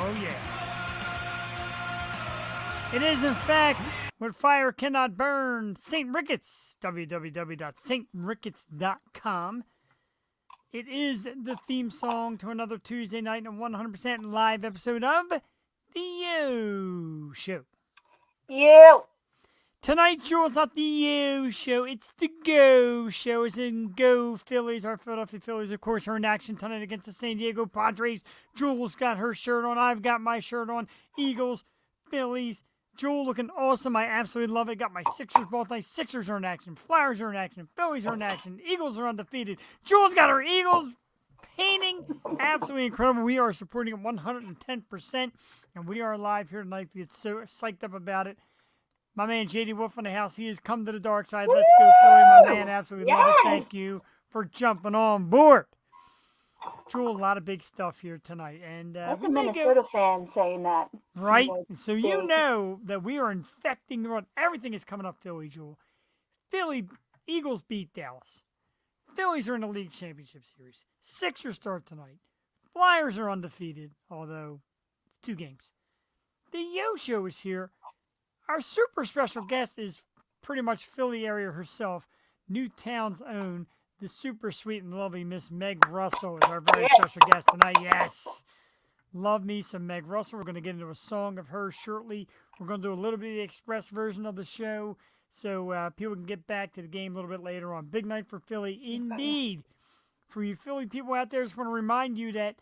Oh, yeah. It is, in fact, what fire cannot burn. St. Ricketts, www.stricketts.com. It is the theme song to another Tuesday night and 100% live episode of The Yo Show. You. Tonight, Joel's not the Yo Show, it's the Go Show. It's in Go Phillies. Our Philadelphia Phillies, of course, are in action tonight against the San Diego Padres. Joel's got her shirt on. I've got my shirt on. Eagles, Phillies. Joel looking awesome. I absolutely love it. Got my Sixers both night. Sixers are in action. Flyers are in action. Phillies are in action. Eagles are undefeated. Joel's got her Eagles painting. Absolutely incredible. We are supporting it 110%. And we are live here tonight to get so psyched up about it. My man JD Wolf in the house. He has come to the dark side. Let's go, Philly. My man, absolutely love it. Thank you for jumping on board. Joel, a lot of big stuff here tonight. And that's a Minnesota fan saying that. Right? So you know that we are infecting the world. Everything is coming up Philly, Joel. Philly, Eagles beat Dallas. Phillies are in the league championship series. Sixers start tonight. Flyers are undefeated, although it's 2 games. The Yo Show is here. Our super special guest is pretty much Philly area herself. Newtown's own, the super sweet and lovely Miss Meg Russell is our very special guest tonight. Yes. Love me some Meg Russell. We're going to get into a song of hers shortly. We're going to do a little bit of the express version of the show so people can get back to the game a little bit later on. Big night for Philly, indeed. For you Philly people out there, I just want to remind you that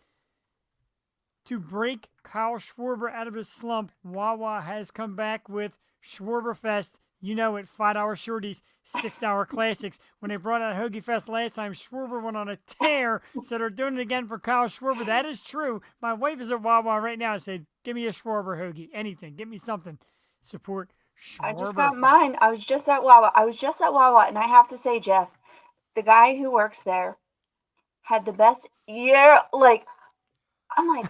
to break Kyle Schwarber out of his slump, Wawa has come back with Schwarberfest. You know it, $5 shorties, $6 classics. When they brought out Hoagie Fest last time, Schwarber went on a tear, so they're doing it again for Kyle Schwarber. That is true. My wife is at Wawa right now and said, give me a Schwarber hoagie, anything. Give me something. Support Schwarber. I just got mine. I was just at Wawa, and I have to say, Jeff, the guy who works there had the best year. Like, I'm like,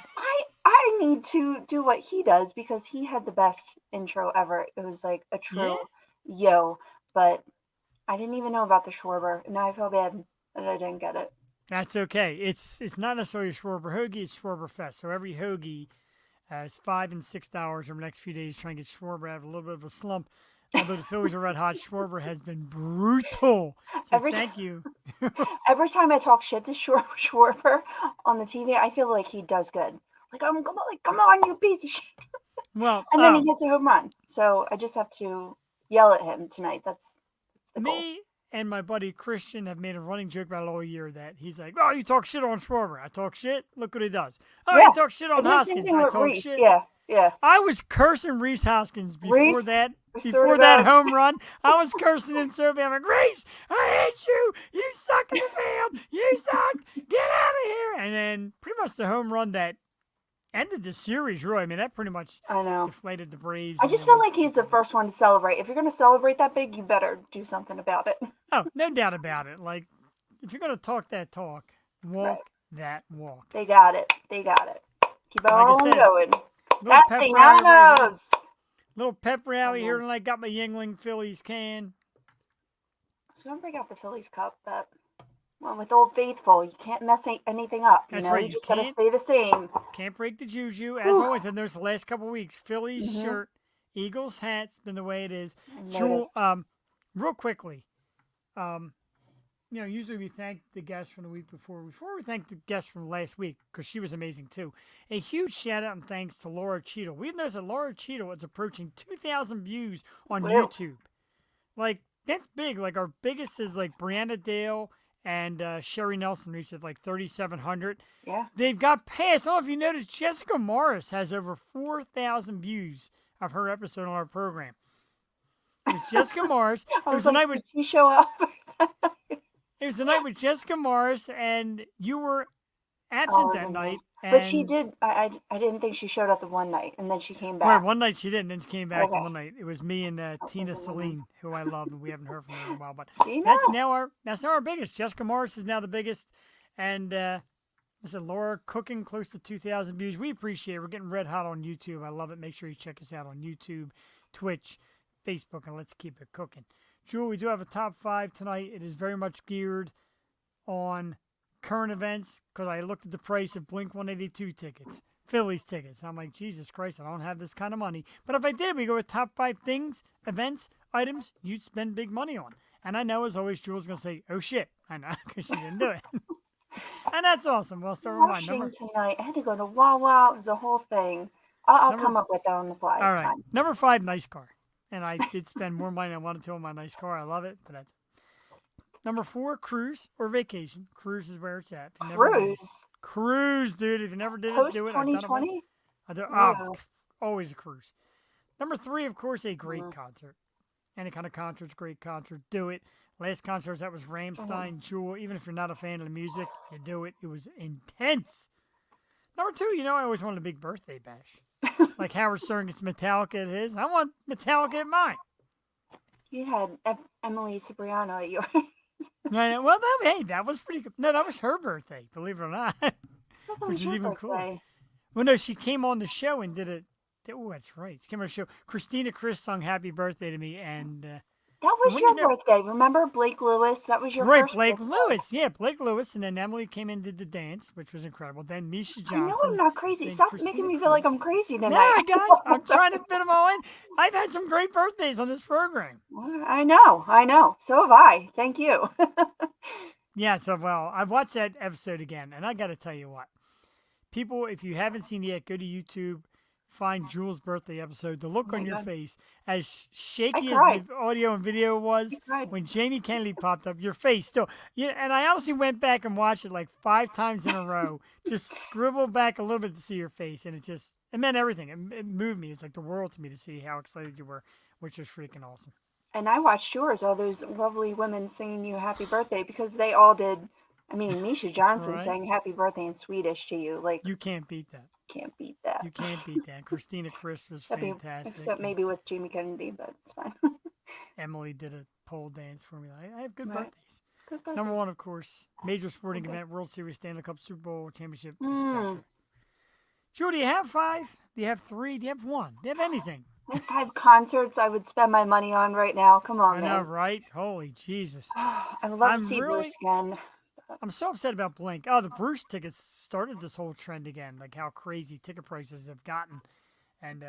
I need to do what he does because he had the best intro ever. It was like a true yo, but I didn't even know about the Schwarber. Now I feel bad that I didn't get it. That's okay. It's not necessarily a Schwarber hoagie, it's Schwarber Fest. So every hoagie is $5 and $6 over the next few days trying to get Schwarber out of a little bit of a slump. Although the Phillies are red hot, Schwarber has been brutal. So thank you. Every time I talk shit to Schwarber on the TV, I feel like he does good. Like, come on, you piece of shit. Well, and then he hits a home run. So I just have to yell at him tonight. That's the goal. Me and my buddy Christian have made a running joke about it all year that he's like, oh, you talk shit on Schwarber. I talk shit. Look what he does. Oh, you talk shit on Hoskins. I talk Reese. shit. Yeah. I was cursing Reese Hoskins before that home run. I was cursing him so bad. I'm like, Reese, I hate you. You suck in the field. You suck. Get out of here. And then pretty much the home run that ended the series, really. I mean, that pretty much deflated the Braves. I just feel like he's the first one to celebrate. If you're going to celebrate that big, you better do something about it. Oh, no doubt about it. Like, if you're going to talk that talk, walk that walk. They got it. Keep it on going. Little pep rally here tonight. Got my Yingling Phillies can. So I'm going to break out the Phillies cup, but... Well, with Old Faithful, you can't mess anything up. You know, you just got to stay the same. Can't break the juju, as always. And there's the last couple of weeks. Phillies shirt, Eagles hat's been the way it is. Jewel, real quickly, usually we thank the guests from the week before. Before we thank the guests from last week, because she was amazing too. A huge shout out and thanks to Laura Cheadle. We've noticed that Laura Cheadle is approaching 2,000 views on YouTube. Like, that's big. Like, our biggest is like Brianna Dale and Sherry Nelson reached it like 3,700. Yeah. They've got past. I don't know if you noticed, Jessica Morris has over 4,000 views of her episode on our program. It's Jessica Morris. It was the night when she show up. It was the night with Jessica Morris, and you were absent that night. But she did. I didn't think she showed up the one night, and then she came back. Right, one night she didn't, and then she came back the one night. It was me and Tina Celine, who I love, and we haven't heard from her in a while. But that's now our biggest. Jessica Morris is now the biggest, and I said Laura cooking close to 2,000 views. We appreciate it. We're getting red hot on YouTube. I love it. Make sure you check us out on YouTube, Twitch, Facebook, and let's keep it cooking. Jewel, we do have a top 5 tonight. It is very much geared on current events because I looked at the price of Blink-182 tickets. Phillies tickets. I'm like, Jesus Christ, I don't have this kind of money. But if I did, we go with top 5 things, events, items you'd spend big money on. And I know, as always, Jules going to say, oh shit. I know, because she didn't do it. And that's awesome. Well, start with mine. Rushing tonight. I had to go to Wawa. It was a whole thing. I'll come up with that on the fly. All it's right. fine. Number 5, nice car. And I did spend more money than I wanted to on my nice car. I love it, but that's it. Number 4, cruise or vacation. Cruise is where it's at. Cruise? Cruise, dude. If you never did it, Post do it. 2020? Always a cruise. Number 3, of course, a great concert. Any kind of concert's great concert. Do it. Last concert that was Rammstein, Jewel. Even if you're not a fan of the music, you do it. It was intense. Number 2, I always wanted a big birthday bash. Like Howard Stern gets Metallica at his. I want Metallica at mine. You had Emily Cipriano at yours. Yeah, well, that was pretty good. No, that was her birthday, believe it or not. Which is even cooler. Well, no, she came on the show and did it. Oh, that's right. She came on the show. Christina Chris sung Happy Birthday to me, and that was your birthday. Remember Blake Lewis? That was your first Blake birthday. Lewis. Yeah, Blake Lewis. And then Emily came in and did the dance, which was incredible. Then Misha Johnson. I know I'm not crazy. Stop making me feel like I'm crazy tonight. No, I got you. I'm trying to fit them all in. I've had some great birthdays on this program. I know. So have I. Thank you. Yeah, so, well, I've watched that episode again, and I got to tell you what. People, if you haven't seen it yet, go to YouTube, find Jules' birthday episode. The look on your face, as shaky as the audio and video was, when Jamie Kennedy popped up, your face still. Yeah, and I honestly went back and watched it like 5 times in a row, just scribbled back a little bit to see your face, and it meant everything. It moved me. It's like the world to me to see how excited you were, which was freaking awesome. And I watched yours, all those lovely women singing you happy birthday, because they all did. I mean, Misha Johnson sang happy birthday in Swedish to you. Like, you can't beat that. Can't beat that. You can't beat that. Christina Chris was fantastic. Except maybe with Jamie Kennedy, but it's fine. Emily did a pole dance for me. I have good birthdays. Good birthdays. Number 1, of course, major sporting event, World Series, Stanley Cup, Super Bowl, Championship, etc. Jewel, do you have 5? Do you have 3? Do you have 1? Do you have anything? I have 5 concerts I would spend my money on right now. Come on, man. I know, right? Holy Jesus. I would love to see Bruce again. I'm so upset about Blink. Oh, the Bruce tickets started this whole trend again, like how crazy ticket prices have gotten. And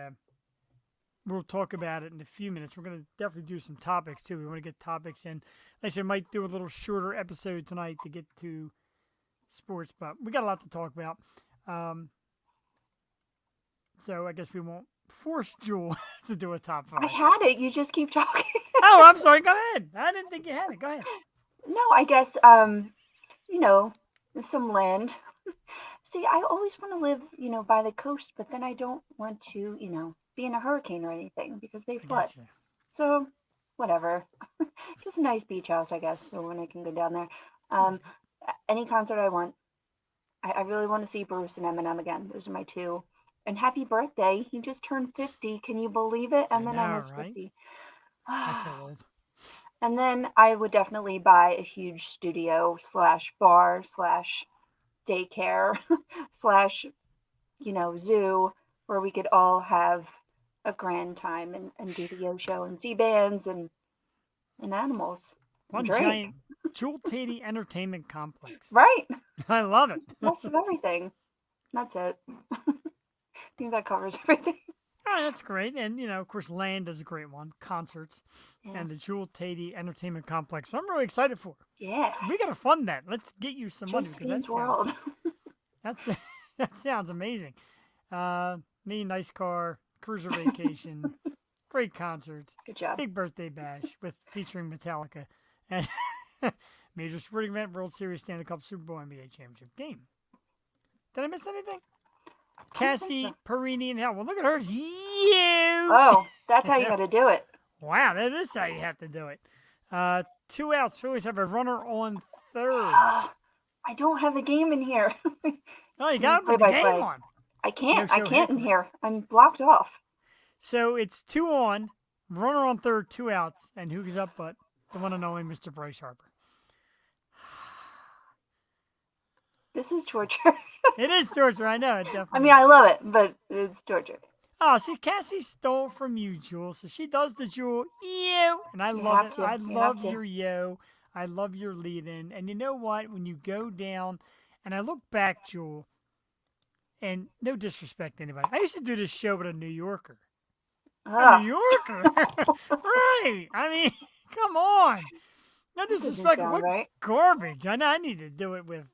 we'll talk about it in a few minutes. We're going to definitely do some topics, too. We want to get topics in. Like I said, I might do a little shorter episode tonight to get to sports, but we got a lot to talk about. So I guess we won't force Jewel to do a top 5. I had it. You just keep talking. Oh, I'm sorry. Go ahead. I didn't think you had it. Go ahead. No, I guess, some land. See, I always want to live, by the coast, but then I don't want to, be in a hurricane or anything because they flood. Gotcha. So, whatever. Just a nice beach house, I guess, so when I can go down there. Any concert I want. I really want to see Bruce and Eminem again. Those are my 2. And happy birthday. He just turned 50. Can you believe it? And then I was 50. I feel old. And then I would definitely buy a huge studio / bar / daycare / zoo where we could all have a grand time and do the yo show and see bands and animals. One giant Jewel Tady Entertainment Complex. Right. I love it. Most of everything. That's it. I think that covers everything. Oh, that's great. And, of course, land is a great one. Concerts. Yeah. And the Jewel Tady Entertainment Complex. So I'm really excited for it. Yeah. We got to fund that. Let's get you some money. Because world. That sounds amazing. Me, nice car, cruiser vacation, great concerts. Good job. Big birthday bash featuring Metallica. And major sporting event, World Series, Stanley Cup, Super Bowl, NBA championship game. Did I miss anything? Cassie, Perini, and hell. Well, look at hers. You. Oh, that's how you got to do it. Wow, that is how you have to do it. 2 outs. Phillies have a runner on 3rd. I don't have a game in here. Oh, you got to put the game on. I can't. I can't in here. I'm blocked off. So it's 2 on, runner on 3rd, 2 outs, and who's up but the one and only Mr. Bryce Harper. This is torture. It is torture. I know it definitely. I mean, I love it, but it's torture. Oh, see, Cassie stole from you, Jewel. So she does the Jewel, yo, and I love it. I love your yo. I love your lead-in. And you know what? When you go down, and I look back, Jewel, And no disrespect to anybody. I used to do this show with a New Yorker. A Ugh, New Yorker? Right. I mean, come on. No that doesn't disrespect. sound What right. garbage. I know I need to do it with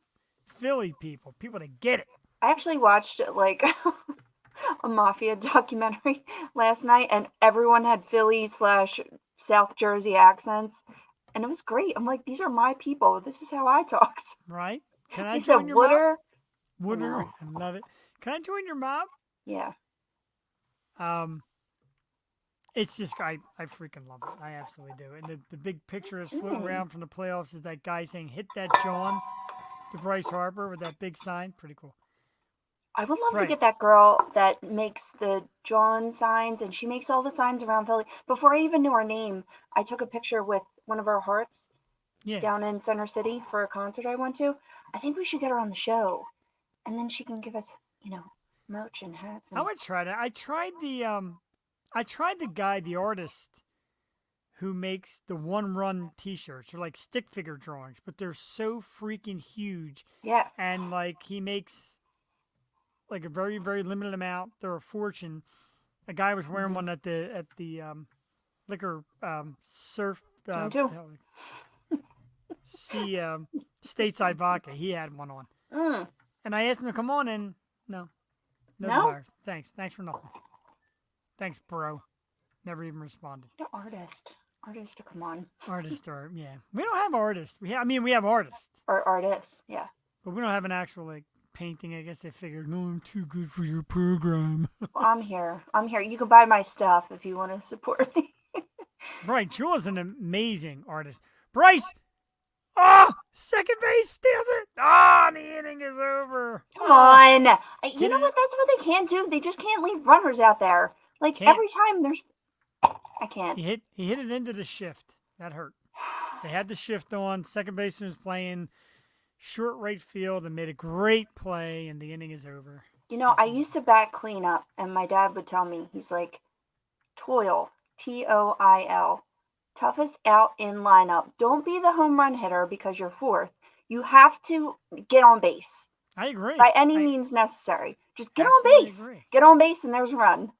Philly people that get it. I actually watched like a mafia documentary last night, and everyone had Philly/South Jersey accents, and it was great. I'm like, these are my people. This is how I talk. Right? Can I They said join your mob? Wooder. Wooder. No. I love it. Can I join your mob? Yeah. It's just I freaking love it. I absolutely do. And the big picture is floating around from the playoffs is that guy saying "Hit that John" to Bryce Harper with that big sign. Pretty cool. I would love to Right. get that girl that makes the John signs, and she makes all the signs around Philly. Before I even knew her name, I took a picture with one of her hearts Yeah. down in Center City for a concert I went to. I think we should get her on the show, and then she can give us, merch and hats. I And would try that. I tried the guy, the artist who makes the one-run T-shirts. They're like stick figure drawings, but they're so freaking huge. yeah, And like he makes like a very very limited amount. They're a fortune. A guy was wearing one at the liquor surf Mine too. see stateside vodka. He had one on, Mm. and I asked him to come on, and no No? desire. Thanks for nothing. Thanks, bro. Never even responded. What an artist to come on, Artist or yeah, we don't have artists. We have artists, or artists. Yeah. but we don't have an actual like painting. I guess they figured, no, I'm too good for your program. Well, I'm here. You can buy my stuff if you want to support me. Right, Jewel's an amazing artist. Bryce, second base steals it. The inning is over. Come on. You Get know it? what? That's what they can't do. They just can't leave runners out there. Like Can't. every time there's. I can't. He hit it into the shift. That hurt. They had the shift on. Second baseman was playing short right field and made a great play, and the inning is over. I used to bat cleanup, and my dad would tell me, he's like, toil, TOIL, toughest out in lineup. Don't be the home run hitter because you're fourth. You have to get on base I agree. by any means necessary. Just get on absolutely base. agree. Get on base, and there's a run.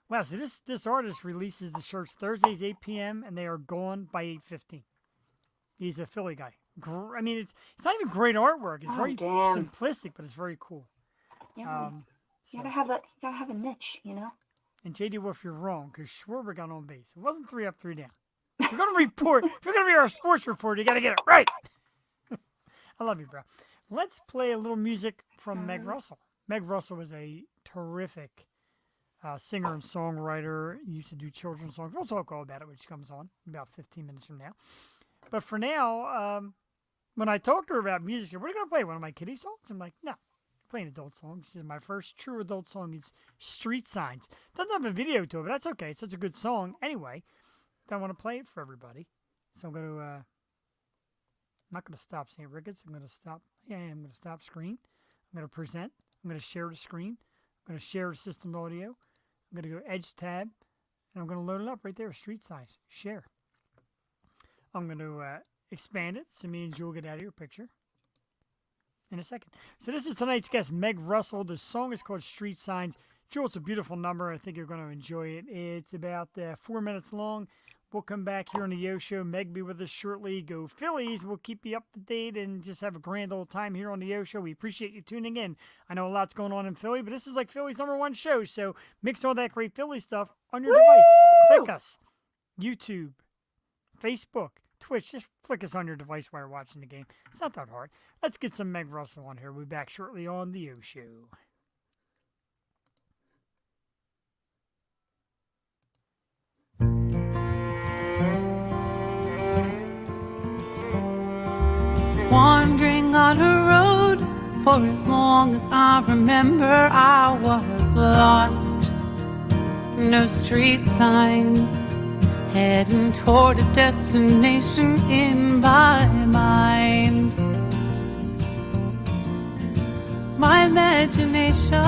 Wow, so this artist releases the shirts Thursdays 8 p.m. and they are gone by 8:15. He's a Philly guy. I mean, it's not even great artwork. It's Oh, very damn. simplistic, but it's very cool. Yeah, So- you gotta have a niche, And JD Wolf, you're wrong because Schwarber got on base. It wasn't 3 up, 3 down. If you're gonna report, if you're gonna be our sports reporter, you gotta get it right. I love you, bro. Let's play a little music from Meg Russell. Meg Russell was a terrific singer and songwriter. Used to do children's songs. We'll talk all about it when she comes on about 15 minutes from now. But for now, when I talked to her about music, she said, "We're gonna play one of my kiddie songs." I'm like, "No, we're playing adult songs." She says, "My first true adult song is Street Signs." Doesn't have a video to it, but that's okay. It's such a good song. Anyway, I want to play it for everybody. So I'm going to, I'm not going to stop St. Ricketts. I'm going to stop, I'm going to stop screen. I'm going to present. I'm going to share the screen. I'm going to share the system audio. I'm going to go Edge tab, and I'm going to load it up right there, Street Signs, share. I'm going to expand it so me and Jewel get out of your picture in a second. So this is tonight's guest, Meg Russell. The song is called Street Signs. Jewel, it's a beautiful number. I think you're going to enjoy it. It's about 4 minutes long. We'll come back here on the Yo Show. Meg be with us shortly. Go Phillies. We'll keep you up to date and just have a grand old time here on the Yo Show. We appreciate you tuning in. I know a lot's going on in Philly, but this is like Philly's #1 show. So mix all that great Philly stuff on your device. Click us. YouTube, Facebook, Twitch. Just flick us on your device while you're watching the game. It's not that hard. Let's get some Meg Russell on here. We'll be back shortly on the Yo Show. Wandering on a road for as long as I remember, I was lost. No street signs, heading toward a destination in my mind. My imagination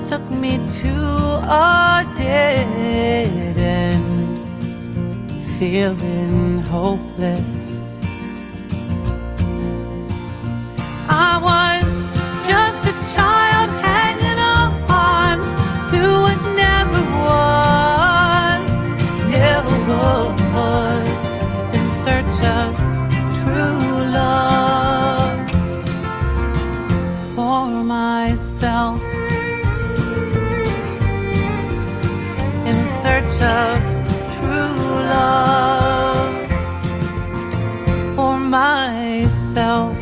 took me to a dead end, feeling hopeless. I was just a for myself, in search of true love for myself.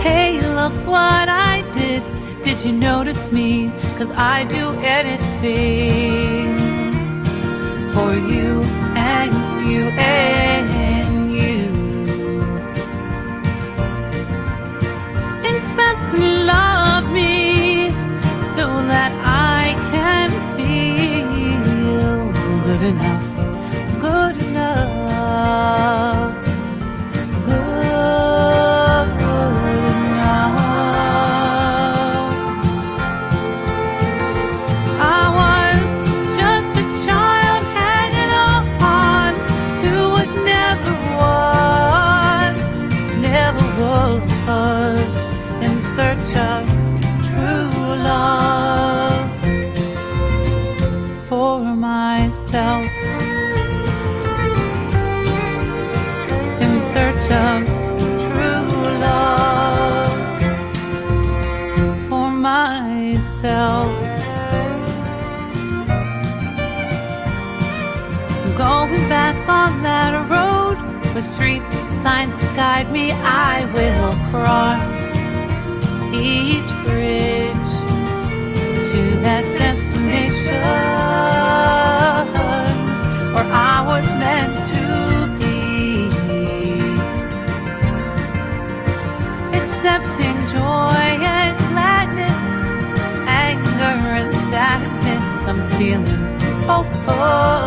Hey, look what I did. Did you notice me? 'Cause I do anything for you and you and you. Accept and love me so that I can feel good enough, good enough, good enough. I was just a child hanging on to what never was, in search of true love for myself, in search of true love for myself. Going back on that road with street signs to guide me, I will cross each bridge to that destination where I was meant to be, accepting joy and gladness, anger and sadness. I'm feeling hopeful,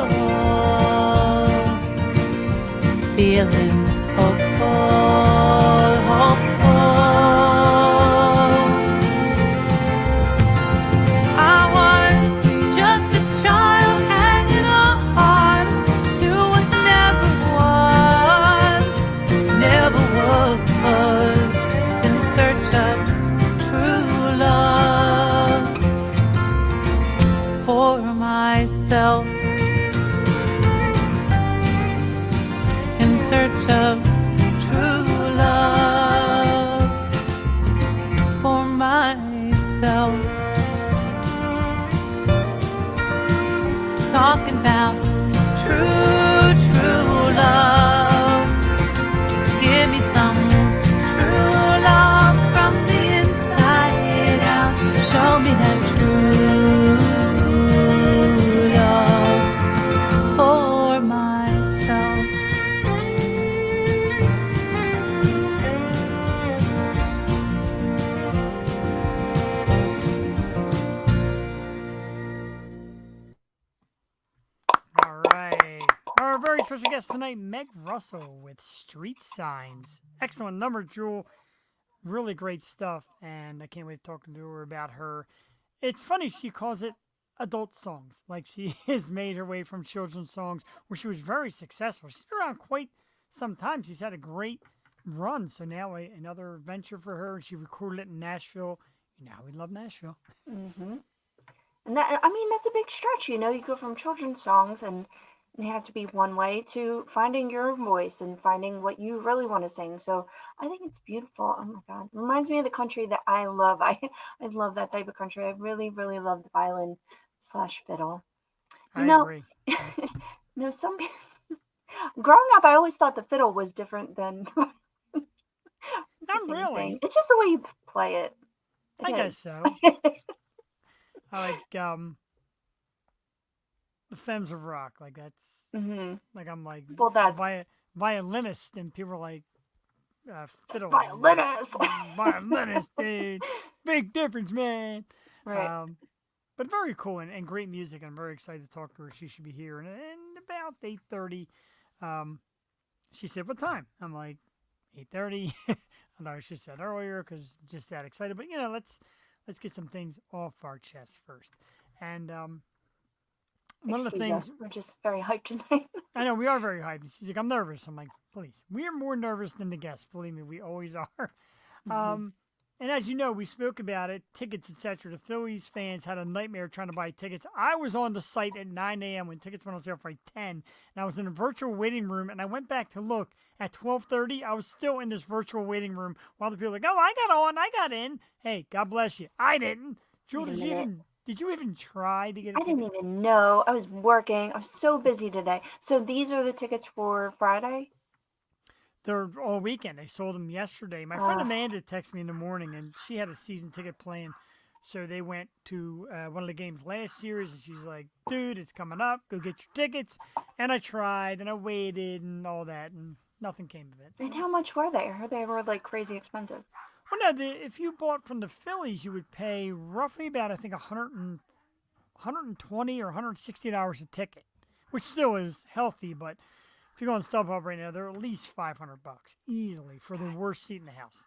feeling hopeful, hopeful. I was just a child hanging on to what never was, in search of true love for myself, in search of true love for myself. Talking about true, true love. Give me some true love from the inside out. Show me that true love for myself. All right. Our very special guest tonight, Meg Russell with Street Signs. Excellent number, Jewel. Really great stuff, and I can't wait talking to her about her. It's funny, she calls it adult songs. Like, she has made her way from children's songs, where she was very successful. She's been around quite some time. She's had a great run, so now another venture for her, and she recorded it in Nashville. Now we love Nashville. Mm-hmm. And that, I mean, that's a big stretch, you know. You go from children's songs and they have to be one way to finding your voice and finding what you really want to sing. So I think it's beautiful. Oh my God. It reminds me of the country that I love. I love that type of country. I really, really love the violin / fiddle. I agree. Some growing up, I always thought the fiddle was different than it's the Not same really. thing. It's just the way you play it. I Again. guess so. I like the Femmes of Rock. Like, that's Mm-hmm. like, I'm like, Well, that's violinist, and people are like, fiddle. violinist. Violinist, dude. Big difference, man. Right. But very cool and great music. I'm very excited to talk to her. She should be here in about 8:30. She said, "What time?" I'm like, 8:30. I thought I should have said earlier because just that excited. But let's get some things off our chest first. And one of the things we're just very hyped tonight. I know we are very hyped. She's like, "I'm nervous." I'm like, "Please, we are more nervous than the guests. Believe me, we always are." Mm-hmm. And as you know, we spoke about it, tickets, etc. The Phillies fans had a nightmare trying to buy tickets. I was on the site at 9 a.m. when tickets went on sale for like 10, and I was in a virtual waiting room, and I went back to look at 12:30. I was still in this virtual waiting room while the people were like, "Oh, I got on, I got in." Hey, God bless you. I didn't. Jewel, did you even try to get a I ticket? didn't even know. I was working. I was so busy today. So these are the tickets for Friday? They're all weekend. They sold them yesterday. My friend Amanda texted me in the morning, and she had a season ticket plan. So they went to one of the games last series, and she's like, "Dude, it's coming up. Go get your tickets." And I tried, and I waited, and all that, and nothing came of it. And how much were they? I heard they were like crazy expensive. Well, no, if you bought from the Phillies, you would pay roughly about, I think, 120 or $160 a ticket, which still is healthy, but if you go on StubHub right now, they're at least $500 easily for the worst seat in the house.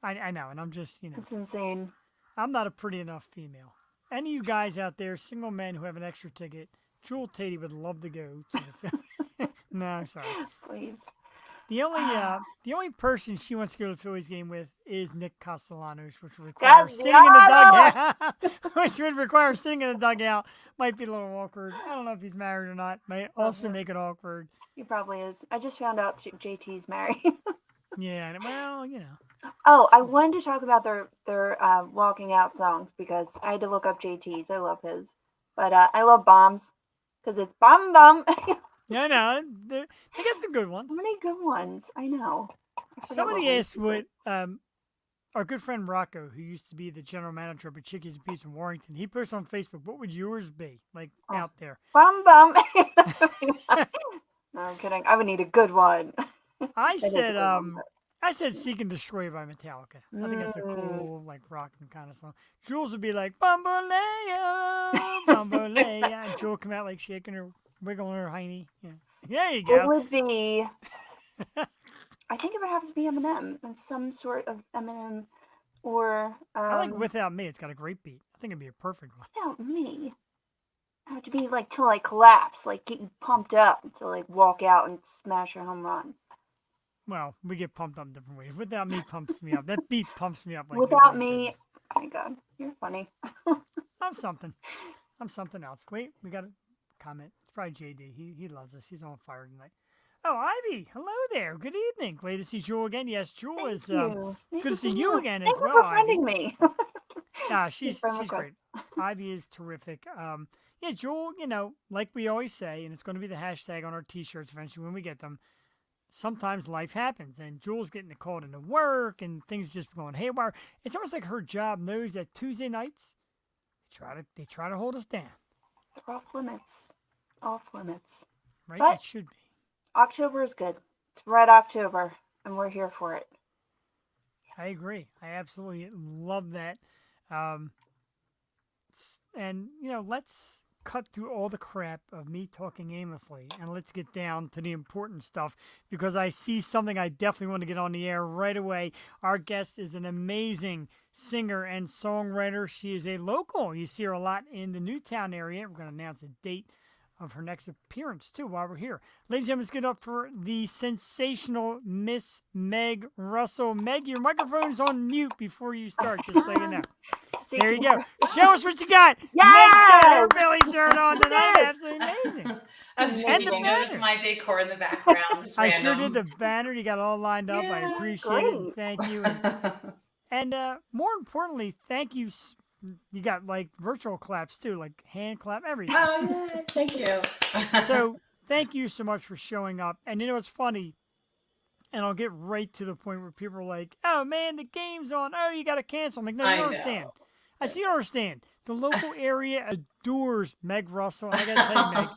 I know, and I'm just, It's insane. I'm not a pretty enough female. Any of you guys out there, single men who have an extra ticket, Jewel Tatey would love to go to the Phillies. No, I'm sorry. Please. The only person she wants to go to the Phillies game with is Nick Castellanos, which would require sitting in the dugout. Which would require sitting in the dugout. Might be a little awkward. I don't know if he's married or not. Might also make it awkward. He probably is. I just found out JT's married. Yeah, well, Oh, I wanted to talk about their walking out songs because I had to look up JT's. I love his, but I love Bombs because it's Bum Bum. Yeah, I know. They got some good ones. How many good ones? I know. Somebody asked what our good friend Rocco, who used to be the general manager of Chickies and Peace in Warrington, he posted on Facebook, what would yours be, like, out there? Bum Bum. No, I'm kidding. I would need a good one. I said Seek and Destroy by Metallica. I think that's a cool, like, rocking kind of song. Jules would be like, Bambolea, Bambolea. And Jewel would come out, like, shaking her, wiggling her hiney. Yeah. There you go. It would be, I think it would have to be Eminem, of some sort of Eminem, or... I like Without Me. It's got a great beat. I think it'd be a perfect one. Without Me. I have to be, like, till I collapse, like, get you pumped up to, like, walk out and smash a home run. Well, we get pumped up different ways. Without Me pumps me up. That beat pumps me up. Like Without Me, oh my God, you're funny. I'm something. I'm something else. Wait, we got a comment. It's probably JD. He loves us. He's on fire tonight. Oh, Ivy, hello there. Good evening. Glad to see Jewel again. Yes, Jewel is Nice good to see you again as Thank well. you for friending me. She's great. Ivy is terrific. Yeah, Jewel, like we always say, and it's going to be the hashtag on our T-shirts eventually when we get them. Sometimes life happens, and Jewel's getting called into work, and things just going haywire. It's almost like her job knows that Tuesday nights they try to hold us down. Off limits. Off limits. Right? But it should be. October is good. It's Red October, and we're here for it. I agree. I absolutely love that. And, let's cut through all the crap of me talking aimlessly, and let's get down to the important stuff, because I see something I definitely want to get on the air right away. Our guest is an amazing singer and songwriter. She is a local. You see her a lot in the Newtown area. We're going to announce a date of her next appearance, too, while we're here. Ladies and gentlemen, let's get up for the sensational Miss Meg Russell. Meg, your microphone's on mute before you start, just so you know. There you go. Show us what you got. Yes! Meg's got her Billy shirt on tonight. Absolutely amazing. Did you notice my decor in the background? Just I random. sure did. The banner, you got it all lined up. Yeah, I appreciate it. great. Thank you. And more importantly, thank you. You got like virtual claps too, like hand clap, everything. Oh, yeah. Thank you. So thank you so much for showing up. And it's funny, and I'll get right to the point where people are like, "Oh man, the game's on. Oh, you got to cancel." I'm like, "No, you don't understand." I see you don't understand. The local area adores Meg Russell. And I got to tell you, Meg,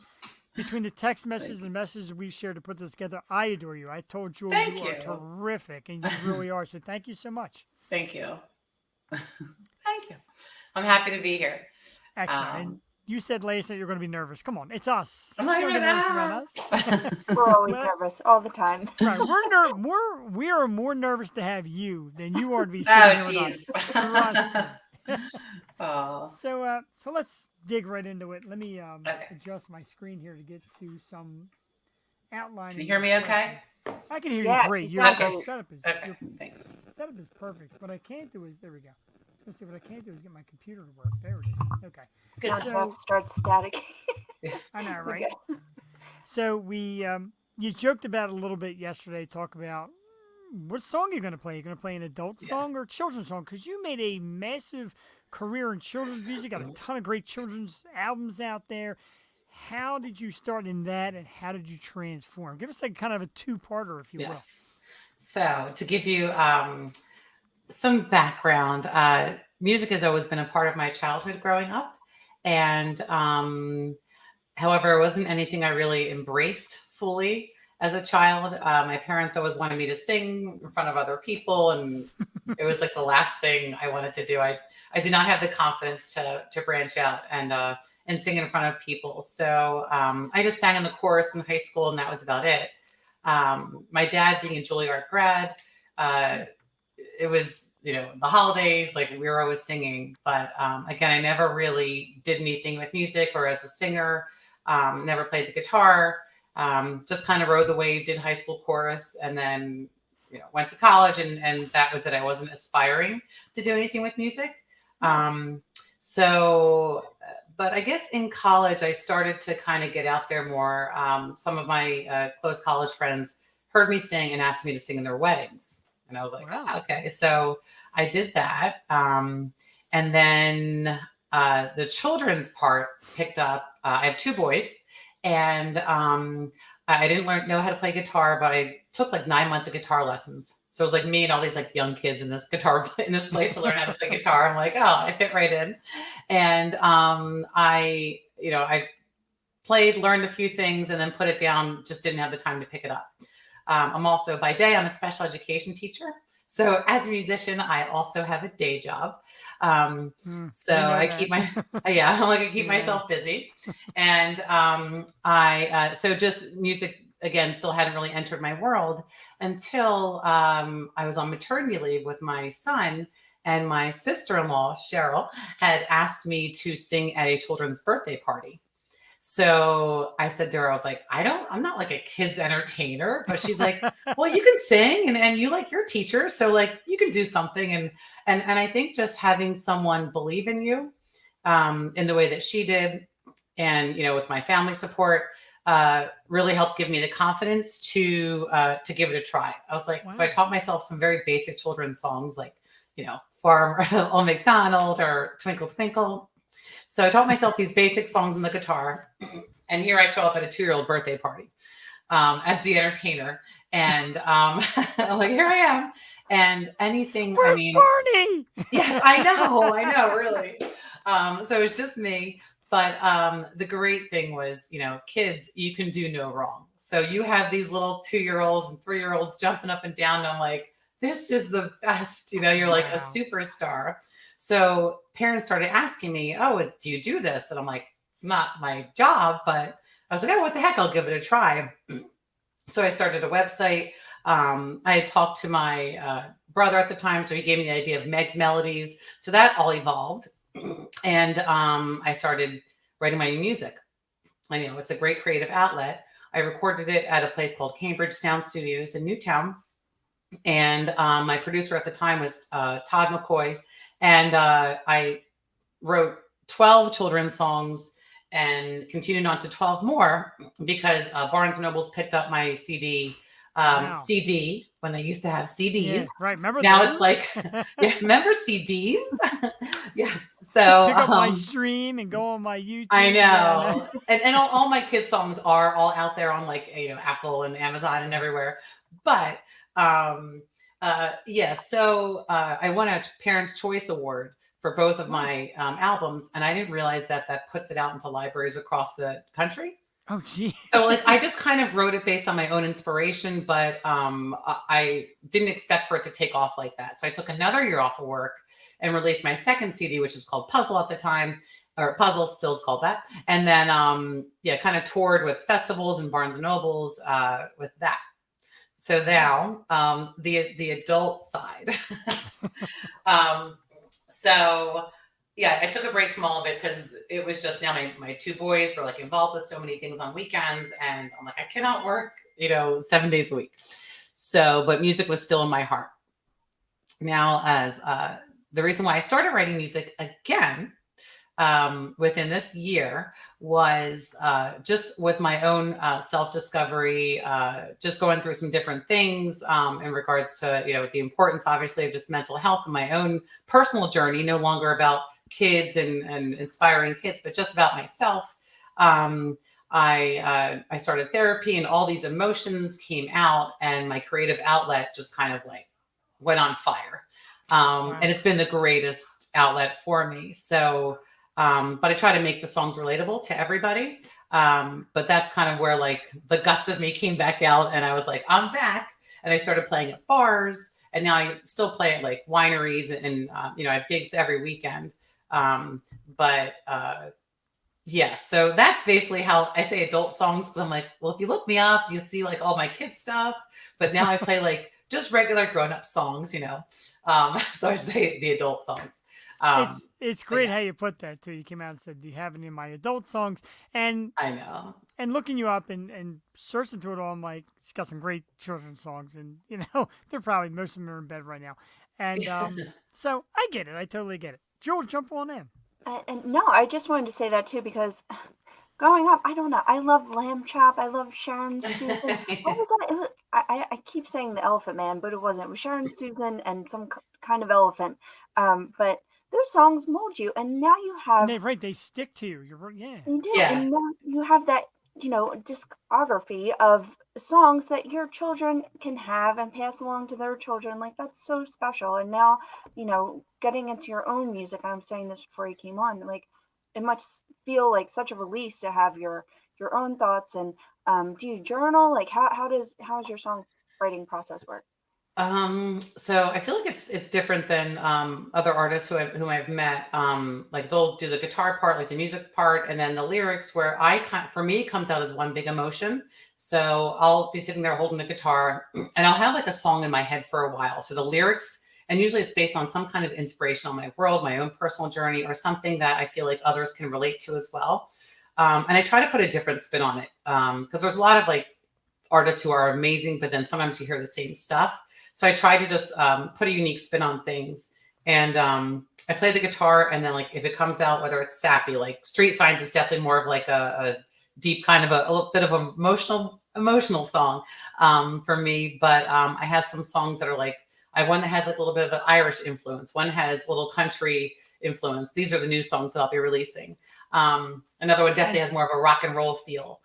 between the text messages and messages we've shared to put this together, I adore you. I told Jewel you are terrific, and you really are. So thank you so much. Thank you. Thank you. I'm happy to be here. Excellent. And you said last night you're going to be nervous. Come on, it's us. I'm not You're even nervous about us. We're always nervous, all the time. Right. We are more nervous to have you than you are to be sitting here with us. Oh. So let's dig right into it. Let me adjust my screen here to get to some outline. Can you hear me okay? I can hear you great. You're okay. Shut up. Okay, thanks. setup is perfect. What I can't do is, there we go. Let's see, what I can't do is get my computer to work. There it is. Okay. Good. Now So- Jeff starts static. I know, You're right? good. So you joked about it a little bit yesterday. Talk about what song you're going to play. You're going to play an adult song or a children's song? Because you made a massive career in children's music. Got a ton of great children's albums out there. How did you start in that, and how did you transform? Give us like kind of a two-parter, if you will. Yes. So to give you some background, music has always been a part of my childhood growing up. And however, it wasn't anything I really embraced fully as a child. My parents always wanted me to sing in front of other people, and it was like the last thing I wanted to do. I did not have the confidence to branch out and sing in front of people. So I just sang in the chorus in high school, and that was about it. My dad being a Juilliard grad, it was, the holidays, like we were always singing, but again, I never really did anything with music or as a singer, never played the guitar, just kind of rode the wave, did high school chorus, and then, went to college, and that was it. I wasn't aspiring to do anything with music. But I guess in college, I started to kind of get out there more. Some of my close college friends heard me sing and asked me to sing in their weddings. And I was like, Wow. oh, okay. So I did that. And then the children's part picked up. I have two boys, and I didn't know how to play guitar, but I took like 9 months of guitar lessons. So it was like me and all these like young kids in this place to learn how to play guitar. I'm like, oh, I fit right in. And I played, learned a few things, and then put it down. Just didn't have the time to pick it up. I'm also, by day, I'm a special education teacher. So as a musician, I also have a day job. So I keep I keep myself busy. And so just music, again, still hadn't really entered my world until I was on maternity leave with my son, and my sister-in-law, Cheryl, had asked me to sing at a children's birthday party. So I said to her, I was like, I'm not like a kid's entertainer, but she's like, well, you can sing, and you like your teacher. So like you can do something. And I think just having someone believe in you in the way that she did, and, with my family support, really helped give me the confidence to give it a try. I was like, Wow. So I taught myself some very basic children's songs, like, Farmer Old MacDonald or Twinkle Twinkle. So I taught myself these basic songs on the guitar, and here I show up at a 2-year-old birthday party as the entertainer, and I'm like, here I am, and anything. Where's Barney? Yes, I know, really. So it's just me. But the great thing was, kids, you can do no wrong. So you have these little 2-year-olds and 3-year-olds jumping up and down, and I'm like, this is the best. You're like a superstar. So parents started asking me, oh, do you do this? And I'm like, it's not my job, but I was like, oh, what the heck? I'll give it a try. So I started a website. I had talked to my brother at the time, so he gave me the idea of Meg's Melodies. So that all evolved. And I started writing my own music. I know it's a great creative outlet. I recorded it at a place called Cambridge Sound Studios in Newtown. And my producer at the time was Todd McCoy. And I wrote 12 children's songs and continued on to 12 more because Barnes & Noble's picked up my CD, CD when they used to have CDs. Yeah, right. Remember now those? it's like, remember CDs? Yes. So pick up my stream and go on my YouTube. I know. And all my kids' songs are all out there on like, Apple and Amazon and everywhere. But so I won a Parents' Choice Award for both of my albums, and I didn't realize that puts it out into libraries across the country. Oh, gee. So like I just kind of wrote it based on my own inspiration, but I didn't expect for it to take off like that. So I took another year off of work and released my second CD, which was called Puzzle at the time, or Puzzle still is called that. And then kind of toured with festivals and Barnes & Nobles with that. So now the adult side. I took a break from all of it because it was just now my two boys were like involved with so many things on weekends, and I'm like, I cannot work, 7 days a week. So, but music was still in my heart. now as the reason why I started writing music again within this year was just with my own self discovery, just going through some different things in regards to, the importance, obviously, of just mental health and my own personal journey, no longer about kids and inspiring kids, but just about myself. I started therapy and all these emotions came out, and my creative outlet just kind of like went on fire. Wow. And it's been the greatest outlet for me. So, but I try to make the songs relatable to everybody. But that's kind of where like the guts of me came back out, and I was like, I'm back. And I started playing at bars, and now I still play at like wineries, and I have gigs every weekend. But yeah, so that's basically how I say adult songs, because I'm like, well, if you look me up, you see like all my kids stuff. But now I play like just regular grown up songs, so I say the adult songs. It's great yeah. how you put that too. You came out and said, "Do you have any of my adult songs?" And I know. looking you up and searching through it all, I'm like, she's got some great children's songs, and they're probably most of them are in bed right now. And so I get it. I totally get it. Joel, jump on in. And no, I just wanted to say that too because growing up, I don't know. I love Lamb Chop. I love Sharon Susan. What was that? It was, I keep saying the Elephant Man, but it wasn't. It was Sharon Susan and some kind of elephant. But those songs mold you, and now you have. And they stick to you. You're right. Yeah. You do, Yeah. and now you have that discography of songs that your children can have and pass along to their children. Like that's so special. And now, getting into your own music. I'm saying this before you came on. Like it must feel like such a release to have your own thoughts. And do you journal? Like how does your songwriting process work? So I feel like it's different than other artists whom I've met. Like they'll do the guitar part, like the music part, and then the lyrics. Where for me, it comes out as one big emotion. So I'll be sitting there holding the guitar, and I'll have like a song in my head for a while. So the lyrics, and usually it's based on some kind of inspiration on my world, my own personal journey, or something that I feel like others can relate to as well. And I try to put a different spin on it because there's a lot of like artists who are amazing, but then sometimes you hear the same stuff. So I try to just put a unique spin on things. And I play the guitar, and then like if it comes out, whether it's sappy, like Street Signs is definitely more of like a deep kind of a little bit of emotional song for me. But I have some songs that are like, I have one that has like a little bit of an Irish influence. One has a little country influence. These are the new songs that I'll be releasing. Another one definitely has more of a rock and roll feel.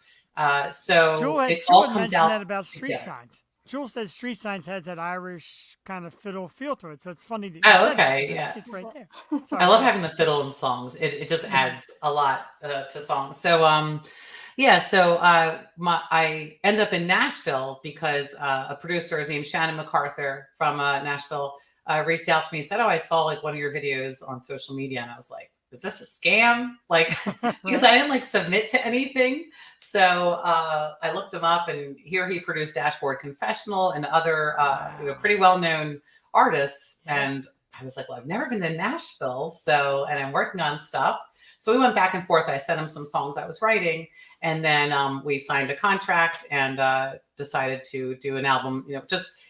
So it all comes out. That about Street Signs. Jewel says Street Signs has that Irish kind of fiddle feel to it, so it's funny that you said okay, that, yeah. it's right there. Sorry, I love having the fiddle in songs. It just adds a lot to songs. So I ended up in Nashville because a producer, his name's Shannon MacArthur from Nashville, reached out to me and said, "Oh, I saw like one of your videos on social media," and I was like, "Is this a scam?" Like, because I didn't like submit to anything. So I looked him up, and here he produced Dashboard Confessional and other pretty well-known artists. And I was like, well, I've never been to Nashville, and I'm working on stuff. So we went back and forth. I sent him some songs I was writing, and then we signed a contract and decided to do an album.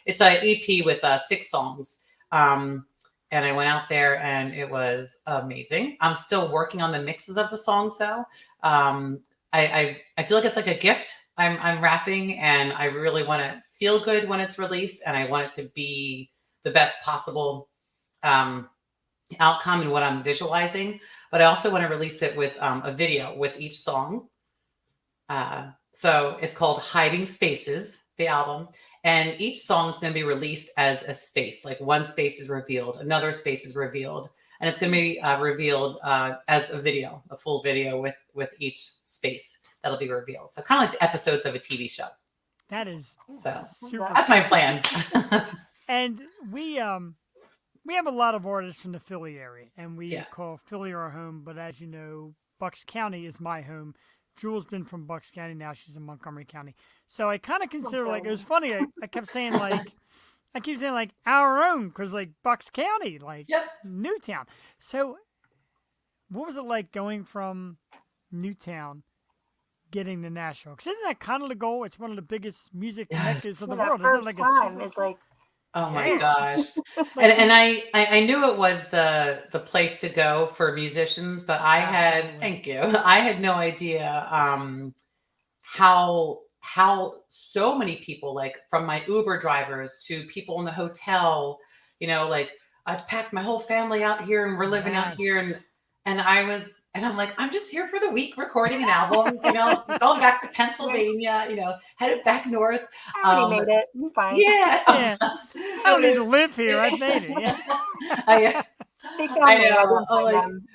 It's an EP with 6 songs. And I went out there, and it was amazing. I'm still working on the mixes of the songs, though. I feel like it's like a gift. I'm rapping, and I really want to feel good when it's released, and I want it to be the best possible outcome in what I'm visualizing. But I also want to release it with a video with each song. So it's called Hiding Spaces, the album. And each song is going to be released as a space. Like one space is revealed, another space is revealed. And it's going to be revealed as a video, a full video with each space that'll be revealed. So kind of like the episodes of a TV show. That is super. That's my plan. And we have a lot of artists from the Philly area, and we call Philly our home. But as you know, Bucks County is my home. Jewel's been from Bucks County. Now she's in Montgomery County. So I kind of consider like, it was funny. I kept saying like, our own, because like Bucks County, like Newtown. So what was it like going from Newtown getting to Nashville? Because isn't that kind of the goal? It's one of the biggest music meccas of the world. First time is like Oh my Yeah. gosh. Like, And I knew it was the place to go for musicians, but I had Absolutely. thank you. I had no idea how so many people, like from my Uber drivers to people in the hotel, like I packed my whole family out here and we're living out here, yes. and I'm like, I'm just here for the week recording an album, going back to Right. Pennsylvania, headed back north. I already Um made it. I'm fine. yeah. Yeah. I don't But it need to was live here. I've made it. Yeah. I They I found me. I know. didn't Oh, find like, them.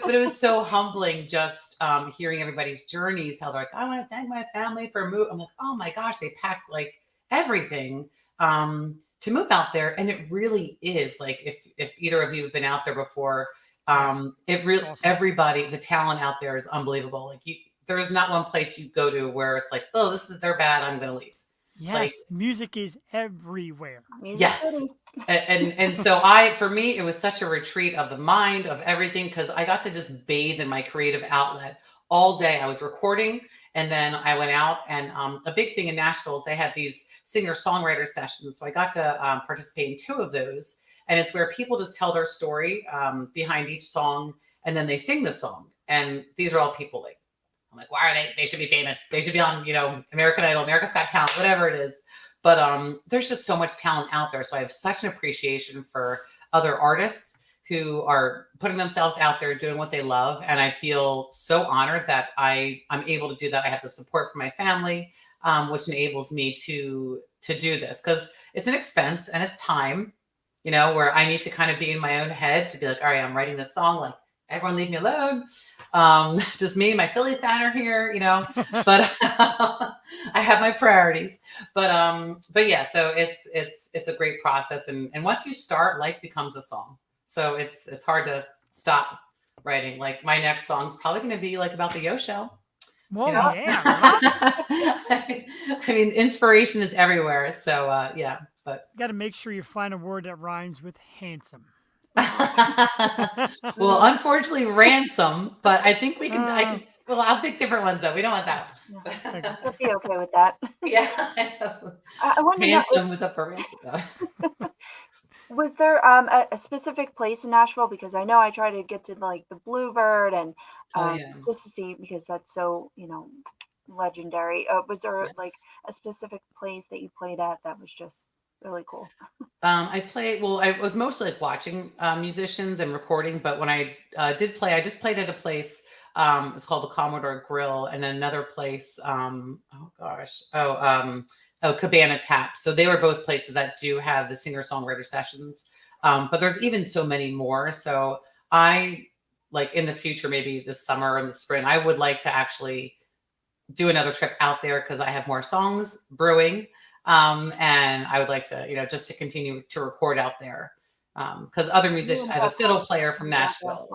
but it was so humbling just hearing everybody's journeys. How they're like, I want to thank my family for move. I'm like, oh my gosh, they packed like everything to move out there, and it really is like if either of you have been out there before, Yes. it really Awesome. everybody, the talent out there is unbelievable. Like there's not one place you go to where it's like, oh, this is they're bad, I'm gonna leave. Yes. Like, Music is everywhere. Music yes. City. And so for me it was such a retreat of the mind, of everything, because I got to just bathe in my creative outlet all day. I was recording, and then I went out, and a big thing in Nashville is they have these singer songwriter sessions, so I got to participate in two of those, and it's where people just tell their story behind each song, and then they sing the song. And these are all people like, I'm like, why are they should be famous, they should be on American Idol, America's Got Talent, whatever it is. But there's just so much talent out there. So I have such an appreciation for other artists who are putting themselves out there doing what they love. And I feel so honored that I'm able to do that. I have the support from my family, which enables me to do this, because it's an expense and it's time, where I need to kind of be in my own head to be like, all right, I'm writing this song, like, everyone leave me alone. Just me and my Phillies banner here, but I have my priorities. But yeah, so it's a great process. And once you start, life becomes a song. So it's hard to stop writing. Like my next song's probably going to be like about the Yo Show. Whoa, know? yeah. I love I mean, inspiration is everywhere. So yeah, but Got to make sure you find a word that rhymes with handsome. well, unfortunately, ransom. But I think we can. I Uh, can. Well, I'll pick different ones though. We don't want that. Yeah. I'll be okay with that. Yeah, I know. I want to know, Ransom was up for ransom though. was there a specific place in Nashville? Because I know I try to get to like the Bluebird and Oh yeah. just to see, because that's so, legendary. Was there like Yes. a specific place that you played at that was just really cool? I played. Well, I was mostly like watching musicians and recording. But when I did play, I just played at a place. It's called the Commodore Grill, and then another place. Oh gosh. Oh, Cabana Tap. So they were both places that do have the singer songwriter sessions. But there's even so many more. So I like in the future, maybe this summer or in the spring, I would like to actually do another trip out there because I have more songs brewing. And I would like to, just to continue to record out there. Because other musicians, I have a fiddle player from Nashville.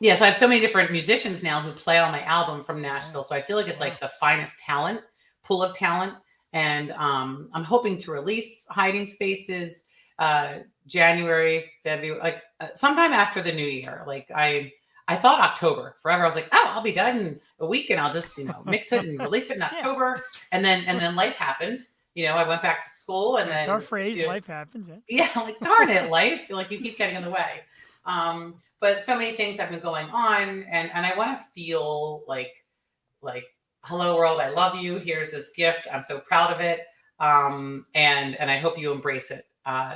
Yeah, so I have so many different musicians now who play on my album from Nashville. So I feel like it's like the finest talent, pool of talent. And I'm hoping to release Hiding Spaces January, February, like sometime after the new year. Like I thought October forever. I was like, oh, I'll be done in a week and I'll just, mix it and release it in October. And then life happened. I went back to school, and That's then our phrase. Life happens. Eh? yeah, like darn it, life. Like you keep getting in the way. But so many things have been going on, and I want to feel like hello world, I love you. Here's this gift. I'm so proud of it. And I hope you embrace it.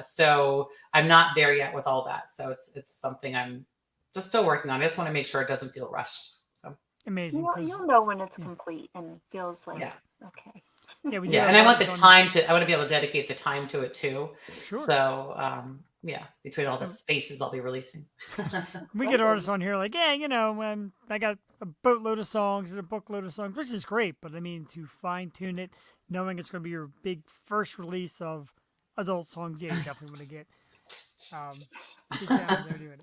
So I'm not there yet with all that. So it's something I'm just still working on. I just want to make sure it doesn't feel rushed. So Amazing. 'cause- You'll know when it's complete and feels like Yeah. okay. yeah, we yeah, and I want the time to. I want to be able to dedicate the time to it too. Sure. So yeah, between all the spaces I'll be releasing. We get artists on here like, yeah, I got a boatload of songs and a bookload of songs, which is great. But I mean, to fine tune it, knowing it's going to be your big first release of adult songs, yeah, you definitely want to get down there doing it.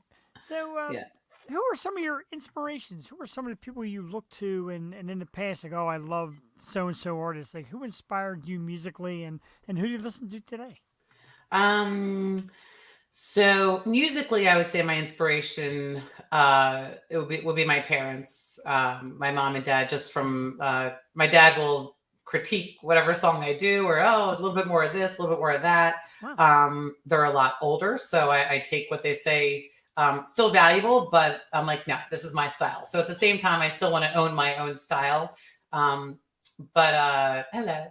So, Yeah. who are some of your inspirations? Who are some of the people you look to and in the past, like, oh, I love so and so artists? Like, who inspired you musically, and who do you listen to today? So musically, I would say my inspiration it would be my parents, my mom and dad. Just from my dad will critique whatever song I do, or a little bit more of this, a little bit more of that. Wow. They're a lot older, so I take what they say, still valuable, but I'm like, no, this is my style. So at the same time, I still want to own my own style. But hello,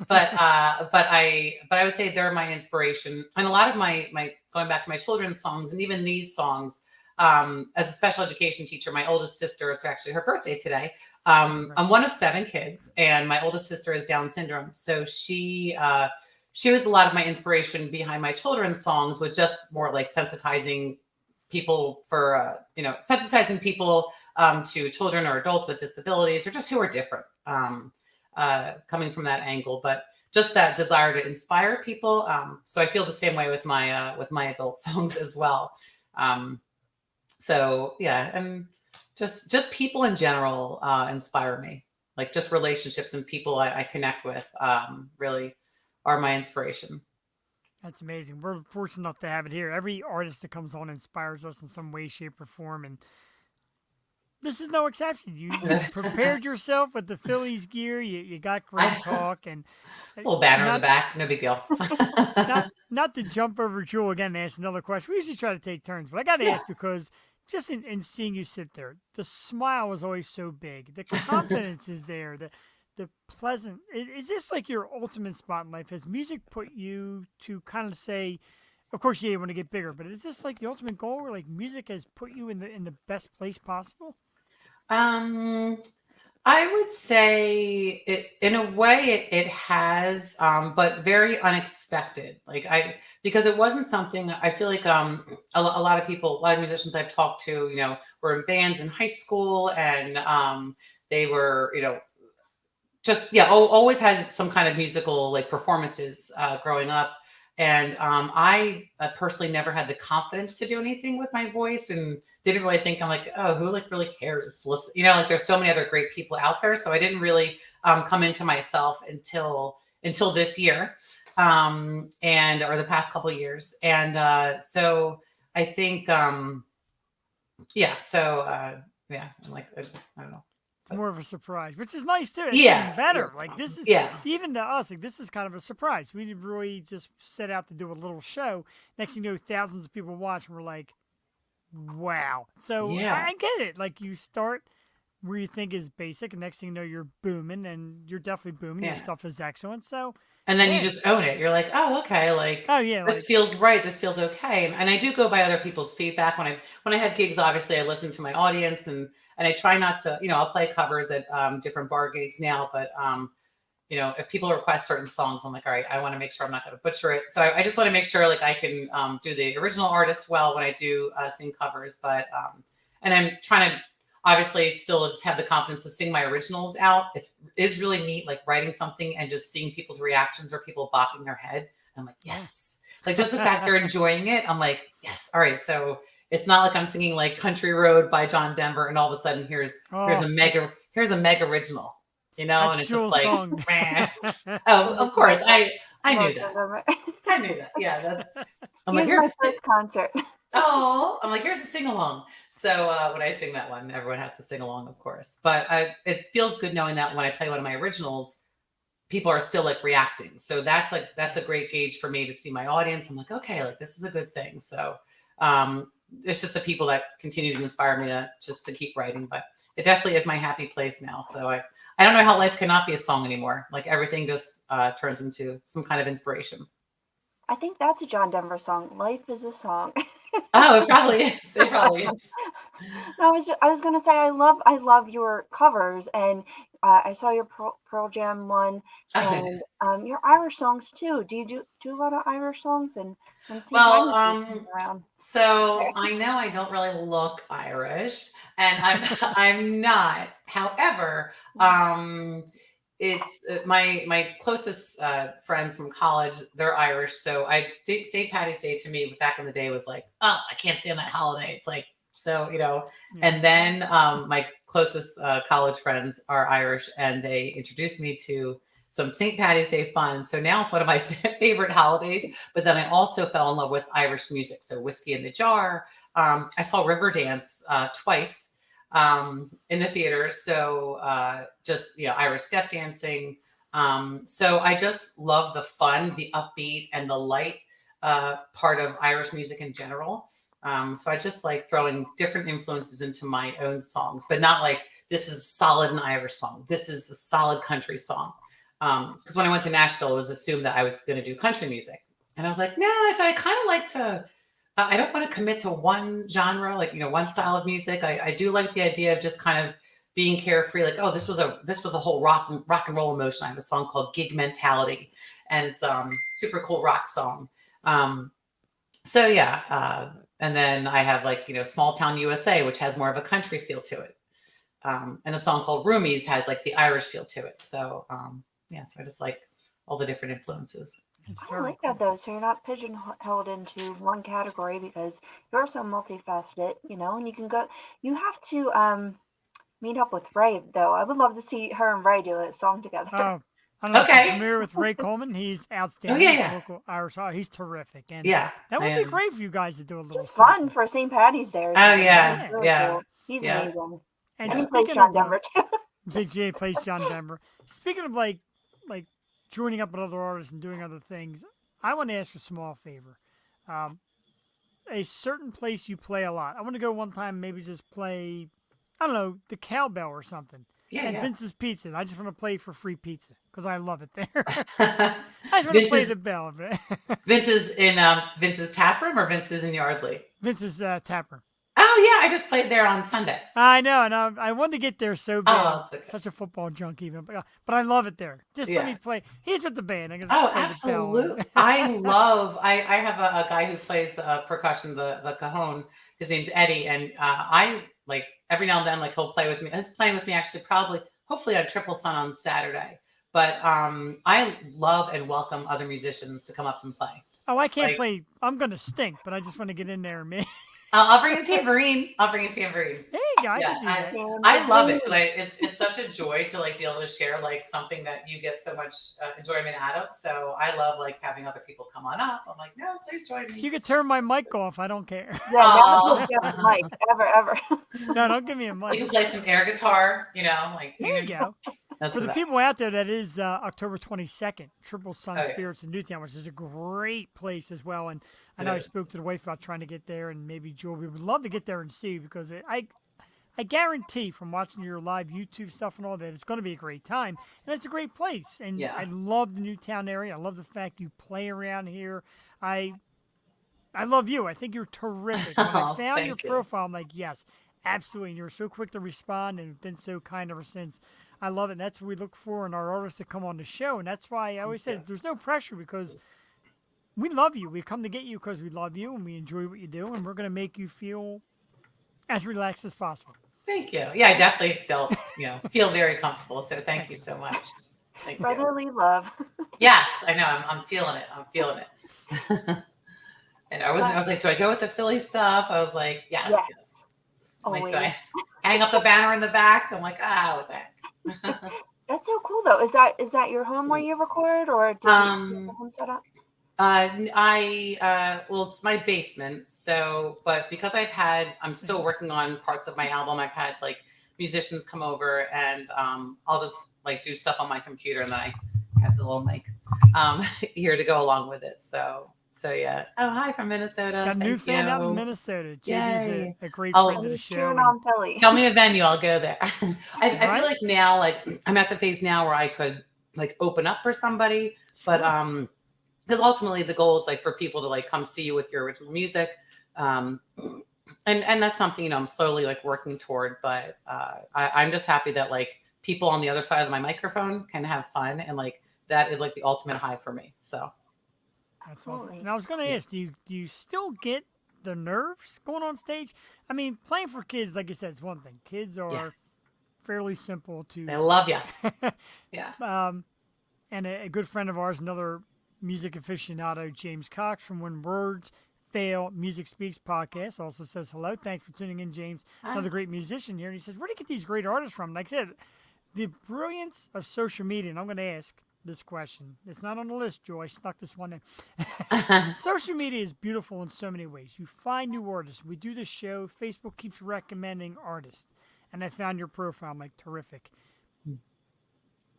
but I would say they're my inspiration, and a lot of my going back to my children's songs, and even these songs. As a special education teacher, my oldest sister, it's actually her birthday today. I'm one of 7 kids, and my oldest sister is Down syndrome. So she was a lot of my inspiration behind my children's songs, with just more like sensitizing people for, sensitizing people to children or adults with disabilities, or just who are different, coming from that angle. But just that desire to inspire people. So I feel the same way with my adult songs as well. So yeah, and just people in general inspire me. Like just relationships and people I connect with really are my inspiration. That's amazing. We're fortunate enough to have it here. Every artist that comes on inspires us in some way, shape, or form, and this is no exception. You prepared yourself with the Phillies gear. You got great talk, and a little banner in the back, no big deal. not to jump over Jewel again and ask another question. We usually try to take turns, but I got to ask because just in seeing you sit there, the smile is always so big. The confidence is there. The pleasant. Is this like your ultimate spot in life? Has music put you to kind of say, of course, yeah, you want to get bigger, but is this like the ultimate goal, where like music has put you in the best place possible? I would say it, in a way it has, but very unexpected. Because it wasn't something. I feel like a lot of people, a lot of musicians I've talked to, were in bands in high school, and they were, just always had some kind of musical like performances growing up. And I personally never had the confidence to do anything with my voice, and didn't really think, I'm like, oh, who like really cares? Listen, like there's so many other great people out there. So I didn't really come into myself until this year, or the past couple of years. And so I think, I'm like, I don't know. It's more of a surprise, which is nice too. It's Yeah, even better. yeah. Like this is Yeah. even to us, like this is kind of a surprise. We didn't really just set out to do a little show. Next thing you know, thousands of people watch, and we're like, wow. So Yeah. I get it. Like you start where you think is basic, and next thing you know, you're booming, and you're definitely booming. Your Yeah. stuff is excellent. So And then you just own it. You're like, oh, okay, like oh yeah, this like feels right. This feels okay. And I do go by other people's feedback when I have gigs. Obviously, I listen to my audience, and I try not to. I'll play covers at different bar gigs now. But if people request certain songs, I'm like, all right, I want to make sure I'm not going to butcher it. So I just want to make sure like I can do the original artist well when I do sing covers. But and I'm trying to obviously still just have the confidence to sing my originals out. It's really neat, like writing something and just seeing people's reactions or people bopping their head. And I'm like, yes. Like just the fact they're enjoying it. I'm like, yes. All right. So it's not like I'm singing like Country Road by John Denver, and all of a sudden here's a Meg original, that's and it's Jewel's just like, song. oh, of course. I knew Love that. it. I knew that. Yeah. I'm Here's like, my first concert. I'm like, here's a sing along. So when I sing that one, everyone has to sing along, of course. But it feels good knowing that when I play one of my originals, people are still like reacting. So that's a great gauge for me to see my audience. I'm like, okay, like this is a good thing. So it's just the people that continue to inspire me to keep writing. But it definitely is my happy place now. So I don't know how life cannot be a song anymore. Like everything just turns into some kind of inspiration. I think that's a John Denver song. Life is a song. Oh, it probably is. It probably is. No, I was gonna say I love your covers, and I saw your Pearl Jam one, and your Irish songs too. Do you do a lot of Irish songs and see Well, around? so I know I don't really look Irish, and I'm not. However, it's my closest friends from college. They're Irish, so St. Patty's Day to me back in the day was like, oh, I can't stand that holiday. It's like so, And then my closest college friends are Irish, and they introduced me to some St. Patty's Day fun. So now it's one of my favorite holidays. But then I also fell in love with Irish music. So Whiskey in the Jar. I saw Riverdance twice in the theater. So just, Irish step dancing. So I just love the fun, the upbeat, and the light part of Irish music in general. So I just like throwing different influences into my own songs, but not like this is solid an Irish song. This is a solid country song. Because when I went to Nashville, it was assumed that I was going to do country music, and I was like, no. I said I kind of like to. I don't want to commit to one genre, like one style of music. I do like the idea of just kind of being carefree. Like, oh, this was a whole rock and roll emotion. I have a song called Gig Mentality, and it's super cool rock song. So yeah, and then I have like Small Town USA, which has more of a country feel to it, and a song called Roomies has like the Irish feel to it. So yeah, so I just like all the different influences. I like that though. So you're not pigeonholed into one category because you're so multifaceted, and you can go. You have to meet up with Ray though. I would love to see her and Ray do a song together. Oh, I don't know if Okay. you're familiar with Ray Coleman. He's outstanding. Oh, yeah. Local Irish artist. He's terrific. And Yeah, that would I be am. great for you guys to do a little Just fun something. for St. Patty's Day. Or Oh something. yeah, That's really yeah, cool. He's yeah. amazing. And And he plays speaking John of Denver too. Big J plays John Denver. Speaking of like joining up with other artists and doing other things, I want to ask a small favor. A certain place you play a lot. I want to go one time, maybe just play, I don't know, the Cowbell or something. Yeah, and yeah. Vince's Pizza. I just want to play for free pizza because I love it there. I just want to play the bell. Vince's in Vince's tap room or Vince's in Yardley? Vince's tap room. Oh yeah, I just played there on Sunday. I know, and I wanted to get there so bad. Oh, that's okay. Such a football junk, even, but I love it there. Just let Yeah. me play. He's with the band. I can Oh, play the bell. absolutely. I have a guy who plays percussion, the cajon. His name's Eddie, and I like every now and then like he'll play with me. He's playing with me actually hopefully on Triple Sun on Saturday. But I love and welcome other musicians to come up and play. Oh, I can't play. I'm gonna stink, but I just want to get in there and me. I'll bring a tambourine. There you go. I can do that. I love it. Like it's such a joy to like be able to share like something that you get so much enjoyment out of. So I love like having other people come on up. I'm like, no, please join me. You can turn my mic off. I don't care. Yeah, never give Jeff a mic ever. No, don't give me a You mic. can play some air guitar. Like There you go. That's For the best. people out there, that is October 22nd, Triple Sun Oh, yeah. Spirits in Newtown, which is a great place as well. And I It know I is. spoke to the wife about trying to get there, and maybe Joel, we would love to get there and see you because I guarantee from watching your live YouTube stuff and all that, it's going to be a great time. And it's a great place. And Yeah. I love the Newtown area. I love the fact you play around here. I love you. I think you're terrific. When I Oh, found thank your you. profile, I'm like, yes, absolutely. And you were so quick to respond and have been so kind ever since. I love it. And that's what we look for in our artists that come on the show. And that's why I always said there's no pressure because we love you. We come to get you because we love you and we enjoy what you do. And we're going to make you feel as relaxed as possible. Thank you. Yeah, I definitely feel very comfortable. So thank you so much. Thank you. Brotherly love. Yes, I know. I'm feeling it. I'm feeling it. And I was like, do I go with the Philly stuff? I was like, yes. I'm like, Always. do I hang up the banner in the back? I'm like, with that. That's so cool though. Is that your home where you record, or did you have a home set up? Well, it's my basement. So, but because I'm still working on parts of my album. I've had like musicians come over, and I'll just like do stuff on my computer, and then I have the little mic here to go along with it. So yeah. Oh, hi from Minnesota. Got a new Thank fan out in you. Minnesota. JD's Yay. a great Oh, friend of the show. Cheering and- on Philly. Tell me a venue, I'll go there. I Right. feel like now, like I'm at the phase now where I could like open up for somebody, but because ultimately the goal is like for people to like come see you with your original music, and that's something I'm slowly like working toward. But I'm just happy that like people on the other side of my microphone can have fun, and like that is like the ultimate high for me. So That's awesome. Absolutely. And I was going to ask, do you still get the nerves going on stage? I mean, playing for kids, like you said, is one thing. Kids are fairly simple to. they love you. Yeah. And a good friend of ours, another music aficionado, James Cox from When Words Fail Music Speaks podcast, also says hello. Thanks for tuning in, James. Hi. Another great musician here. And he says, where do you get these great artists from? Like I said, the brilliance of social media, and I'm going to ask this question. It's not on the list, Joe. I stuck this one in. Social media is beautiful in so many ways. You find new artists. We do this show. Facebook keeps recommending artists. And I found your profile. I'm like, terrific.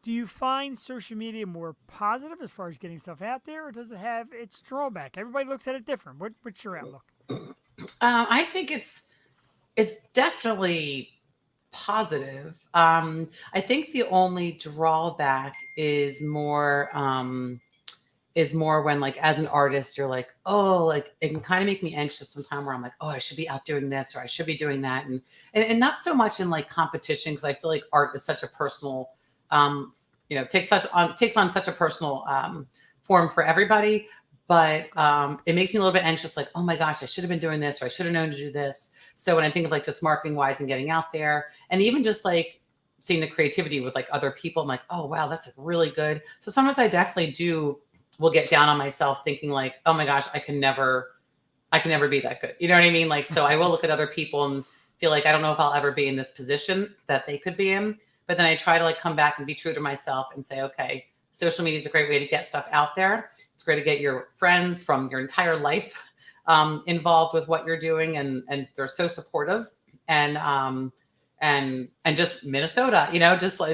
Do you find social media more positive as far as getting stuff out there, or does it have its drawback? Everybody looks at it different. What's your outlook? I think it's definitely positive. I think the only drawback is more when like as an artist you're like, oh, like it can kind of make me anxious sometimes where I'm like, oh, I should be out doing this or I should be doing that, and not so much in like competition, because I feel like art is such a personal takes on such a personal form for everybody. But it makes me a little bit anxious, like, oh my gosh, I should have been doing this, or I should have known to do this. So when I think of like just marketing wise and getting out there, and even just like seeing the creativity with like other people, I'm like, oh wow, that's like really good. So sometimes I definitely will get down on myself, thinking like, oh my gosh, I can never be that good. You know what I mean? Like, so I will look at other people and feel like I don't know if I'll ever be in this position that they could be in. But then I try to like come back and be true to myself and say, okay, social media is a great way to get stuff out there. It's great to get your friends from your entire life involved with what you're doing, and they're so supportive. And just Minnesota,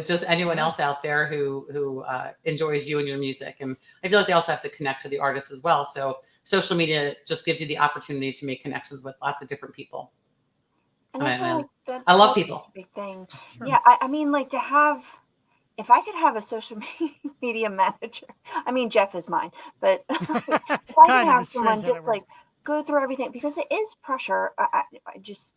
just anyone else out there who enjoys you and your music. And I feel like they also have to connect to the artists as well. So social media just gives you the opportunity to make connections with lots of different people. And I feel like I love that's people. a big thing. Sure. Yeah, I mean, like to have, if I could have a social media manager, I mean, Jeff is mine, but if I could Kind of, have it's someone strange how that just like go through everything, because it is pressure. I just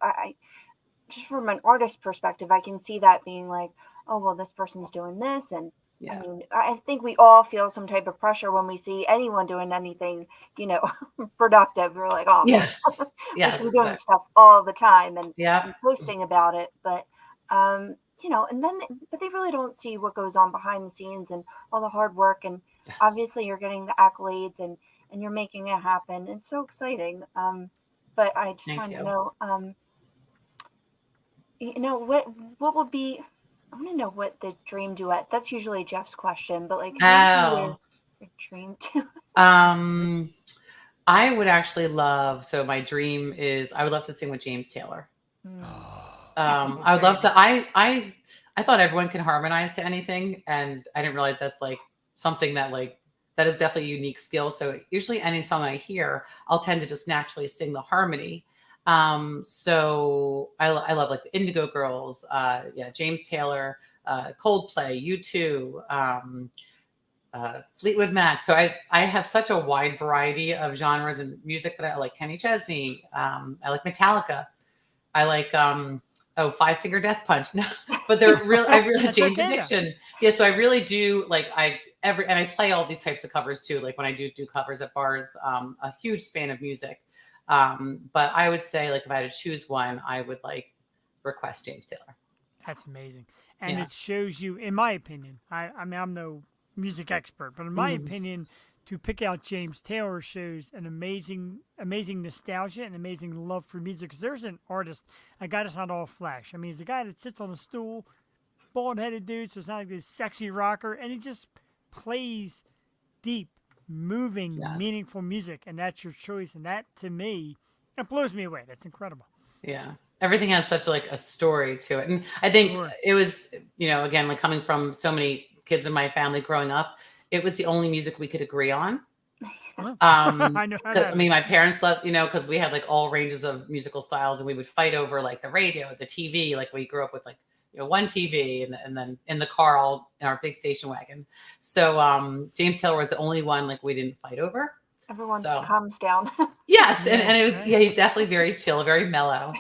from an artist perspective, I can see that being like, oh, well, this person's doing this. And I Yeah. mean, I think we all feel some type of pressure when we see anyone doing anything, productive. We're like, oh, man, Yes. we Yes. should be doing stuff all the time and Yeah. posting about it. But, and then, but they really don't see what goes on behind the scenes and all the hard work. And Yes. obviously you're getting the accolades and you're making it happen. It's so exciting. But I just Thank want to you. know, what would be, I want to know what the dream duet, that's usually Jeff's question, but like who would be your dream duet? I would actually love, so my dream is I would love to sing with James Taylor. I would love to. I thought everyone can harmonize to anything, and I didn't realize that's like something that is definitely a unique skill. So usually any song I hear, I'll tend to just naturally sing the harmony. So I love like the Indigo Girls, James Taylor, Coldplay, U2, Fleetwood Mac. So I have such a wide variety of genres and music that I like. Kenny Chesney. I like Metallica. I like Five Finger Death Punch. No, but they're real. I really Jane's Addiction. Yeah, so I really do like and I play all these types of covers too. Like when I do covers at bars, a huge span of music. But I would say like if I had to choose one, I would like request James Taylor. That's amazing, and it shows you, in my opinion. I mean, I'm no music expert, but in my opinion, to pick out James Taylor shows an amazing nostalgia and amazing love for music. Because there's an artist, a guy that's not all flash. I mean, he's a guy that sits on a stool, bald-headed dude, so it's not like this sexy rocker, and he just plays deep, moving, meaningful music, and that's your choice. And that, to me, it blows me away. That's incredible. Yeah. Everything has such like a story to it. And I think it was, again, like coming from so many kids in my family growing up, it was the only music we could agree on. I know how that I mean, my parents loved, because we had like all ranges of musical styles, and we would fight over like the radio, the TV. Like we grew up with like, one TV and then in the car, all in our big station wagon. So James Taylor was the only one like we didn't fight over. Everyone calms down. Yes, and it was he's definitely very chill, very mellow.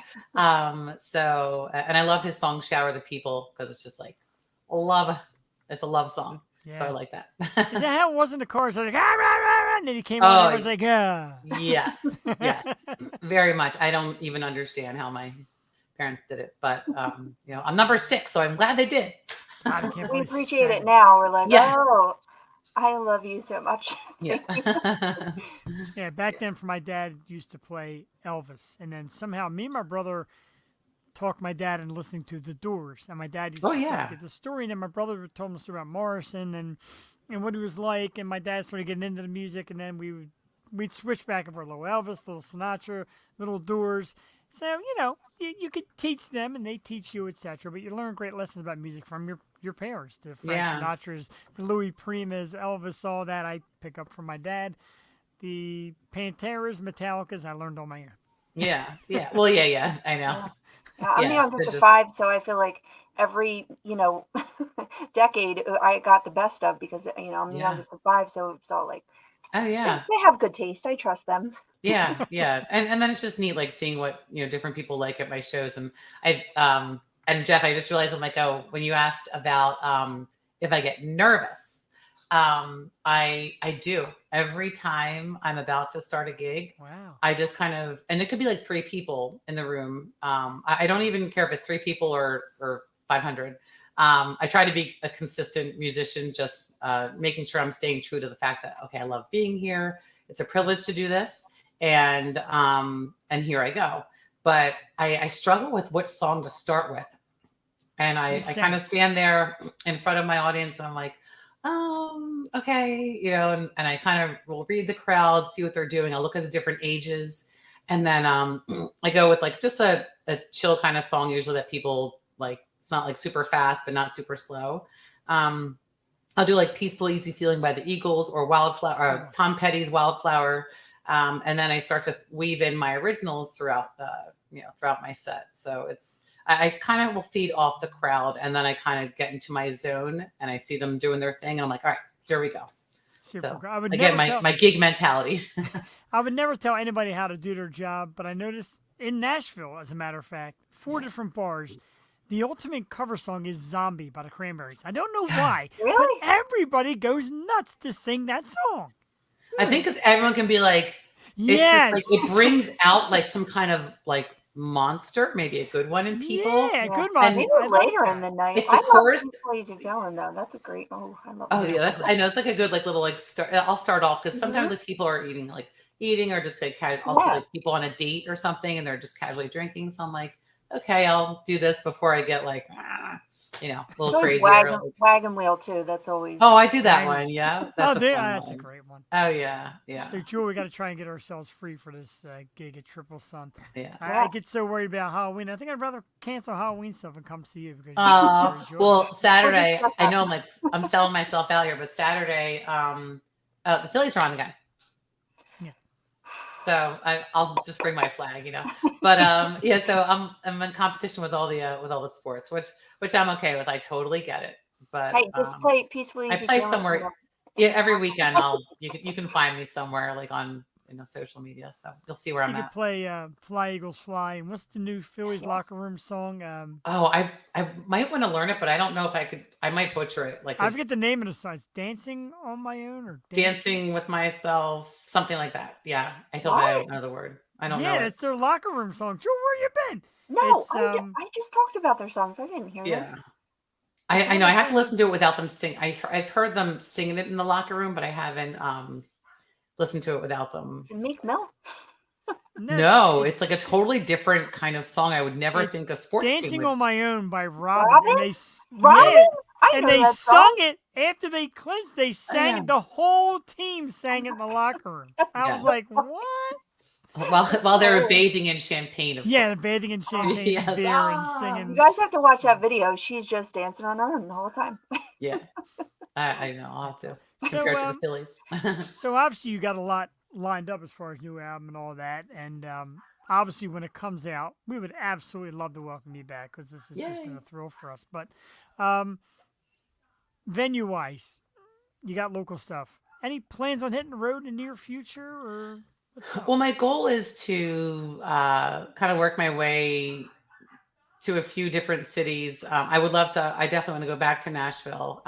So and I love his song "Shower the People" because it's just like love. It's a love song, so I like that. Is that how it was in the car? So like, and then he came on and was like, Yes, very much. I don't even understand how my parents did it, but I'm number 6, so I'm glad they did. We appreciate it now. We're like, oh, I love you so much. Yeah. Yeah, back then, for my dad used to play Elvis, and then somehow me and my brother talked my dad into listening to The Doors, and my dad used to start to get the story, and then my brother told him the story about Morrison and what he was like, and my dad started getting into the music, and then we'd switch back and forth, little Elvis, little Sinatra, little Doors. So you could teach them, and they teach you, etc. But you learn great lessons about music from your your parents, the Frank Yeah. Sinatra's, the Louis Primas, Elvis, all that I pick up from my dad. The Panteras, Metallicas, I learned on my own. Yeah. Yeah. Well, yeah. I know. Yeah. I'm the Yeah. youngest So of just, 5, so I feel like every, decade I got the best of because, I'm the yeah. youngest of 5, so it's all like Oh, yeah. they have good taste. I trust them. Yeah, yeah, and then it's just neat, like seeing what different people like at my shows, and and Jeff, I just realized I'm like, oh, when you asked about if I get nervous, I do every time I'm about to start a gig. Wow. I just kind of, and it could be like 3 people in the room. I don't even care if it's 3 people or 500. I try to be a consistent musician, just making sure I'm staying true to the fact that okay, I love being here. It's a privilege to do this, and here I go. But I struggle with which song to start with, and I kind of stand there in front of my audience, and I'm like, okay, and I kind of will read the crowd, see what they're doing. I'll look at the different ages, and then I go with like just a chill kind of song, usually that people like. It's not like super fast, but not super slow. I'll do like Peaceful Easy Feeling by the Eagles or Wildflower, or Tom Petty's Wildflower. And then I start to weave in my originals throughout throughout my set. So I kind of will feed off the crowd, and then I kind of get into my zone and I see them doing their thing. And I'm like, all right, here we go. Super So cool. I would again, never my gig mentality. I would never tell anybody how to do their job, but I noticed in Nashville, as a matter of fact, 4 different bars, the ultimate cover song is Zombie by the Cranberries. I don't know why, but Really? everybody goes nuts to sing that song. I think because everyone can be like, Yes. it's just like it brings out like some kind of like monster, maybe a good one in people. Yeah, good And one. Maybe I like later in that. the night. It's I a love chorus. Peaceful Easy Feeling though. That's a great. Oh, I love. Oh that. yeah, I know it's like a good like little like start. I'll start off because sometimes like people are eating or just like also Yeah. like people on a date or something and they're just casually drinking. So I'm like, okay, I'll do this before I get like a little Always crazy. wagon wheel too. That's always. Oh, I do that Wagon- one. Yeah, Oh, that's a fun that's a one. great one. Oh yeah. So, Jewel, we got to try and get ourselves free for this gig at Triple Sun. Yeah. I get so worried about Halloween. I think I'd rather cancel Halloween stuff and come see you because Well, Saturday, I know I'm selling myself out here, but Saturday, the Phillies are on again. Yeah. So I'll just bring my flag, But so I'm in competition with all the sports, which I'm okay with. I totally get it. But Hey, just play Peaceful Easy. I play Feeling. somewhere. Yeah, every weekend you can find me somewhere like on social media. So you'll see where I'm You at. could play Fly Eagles Fly. And what's the new Phillies locker room song? Oh, I might want to learn it, but I don't know if I could. I might butcher it. Like I forget the name of the song. It's Dancing on My Own or Dancing with Myself, something like that. Yeah, I feel bad I don't know the word. I don't know. Yeah, it's their locker room song. Joe, where you been? No, It's, I just talked about their songs. I didn't hear this. Yeah. I know. I have to listen to it without them sing. I've heard them singing it in the locker room, but I haven't listened to it without them. It's a Meek Mill. No, it's like a totally different kind of song. I would never It's think a sports team Dancing would. on My Own by Robin. Robin? And they Robin? yeah, I and know they that sung song. it after they clinched. They sang yeah. it. The whole team sang it in the locker room. I was Yeah. like, what? While they were bathing in champagne. Of Yeah, course. bathing in champagne, Yes. beer, and singing. You guys have to watch that video. She's just dancing on her own the whole time. Yeah. I know. I'll have to So, compare it to the Phillies. So obviously you got a lot lined up as far as new album and all that, and obviously when it comes out, we would absolutely love to welcome you back because this has just been a thrill for us. But venue wise, you got local stuff. Any plans on hitting the road in the near future, or what's up? Well, my goal is to kind of work my way to a few different cities. I would love to. I definitely want to go back to Nashville,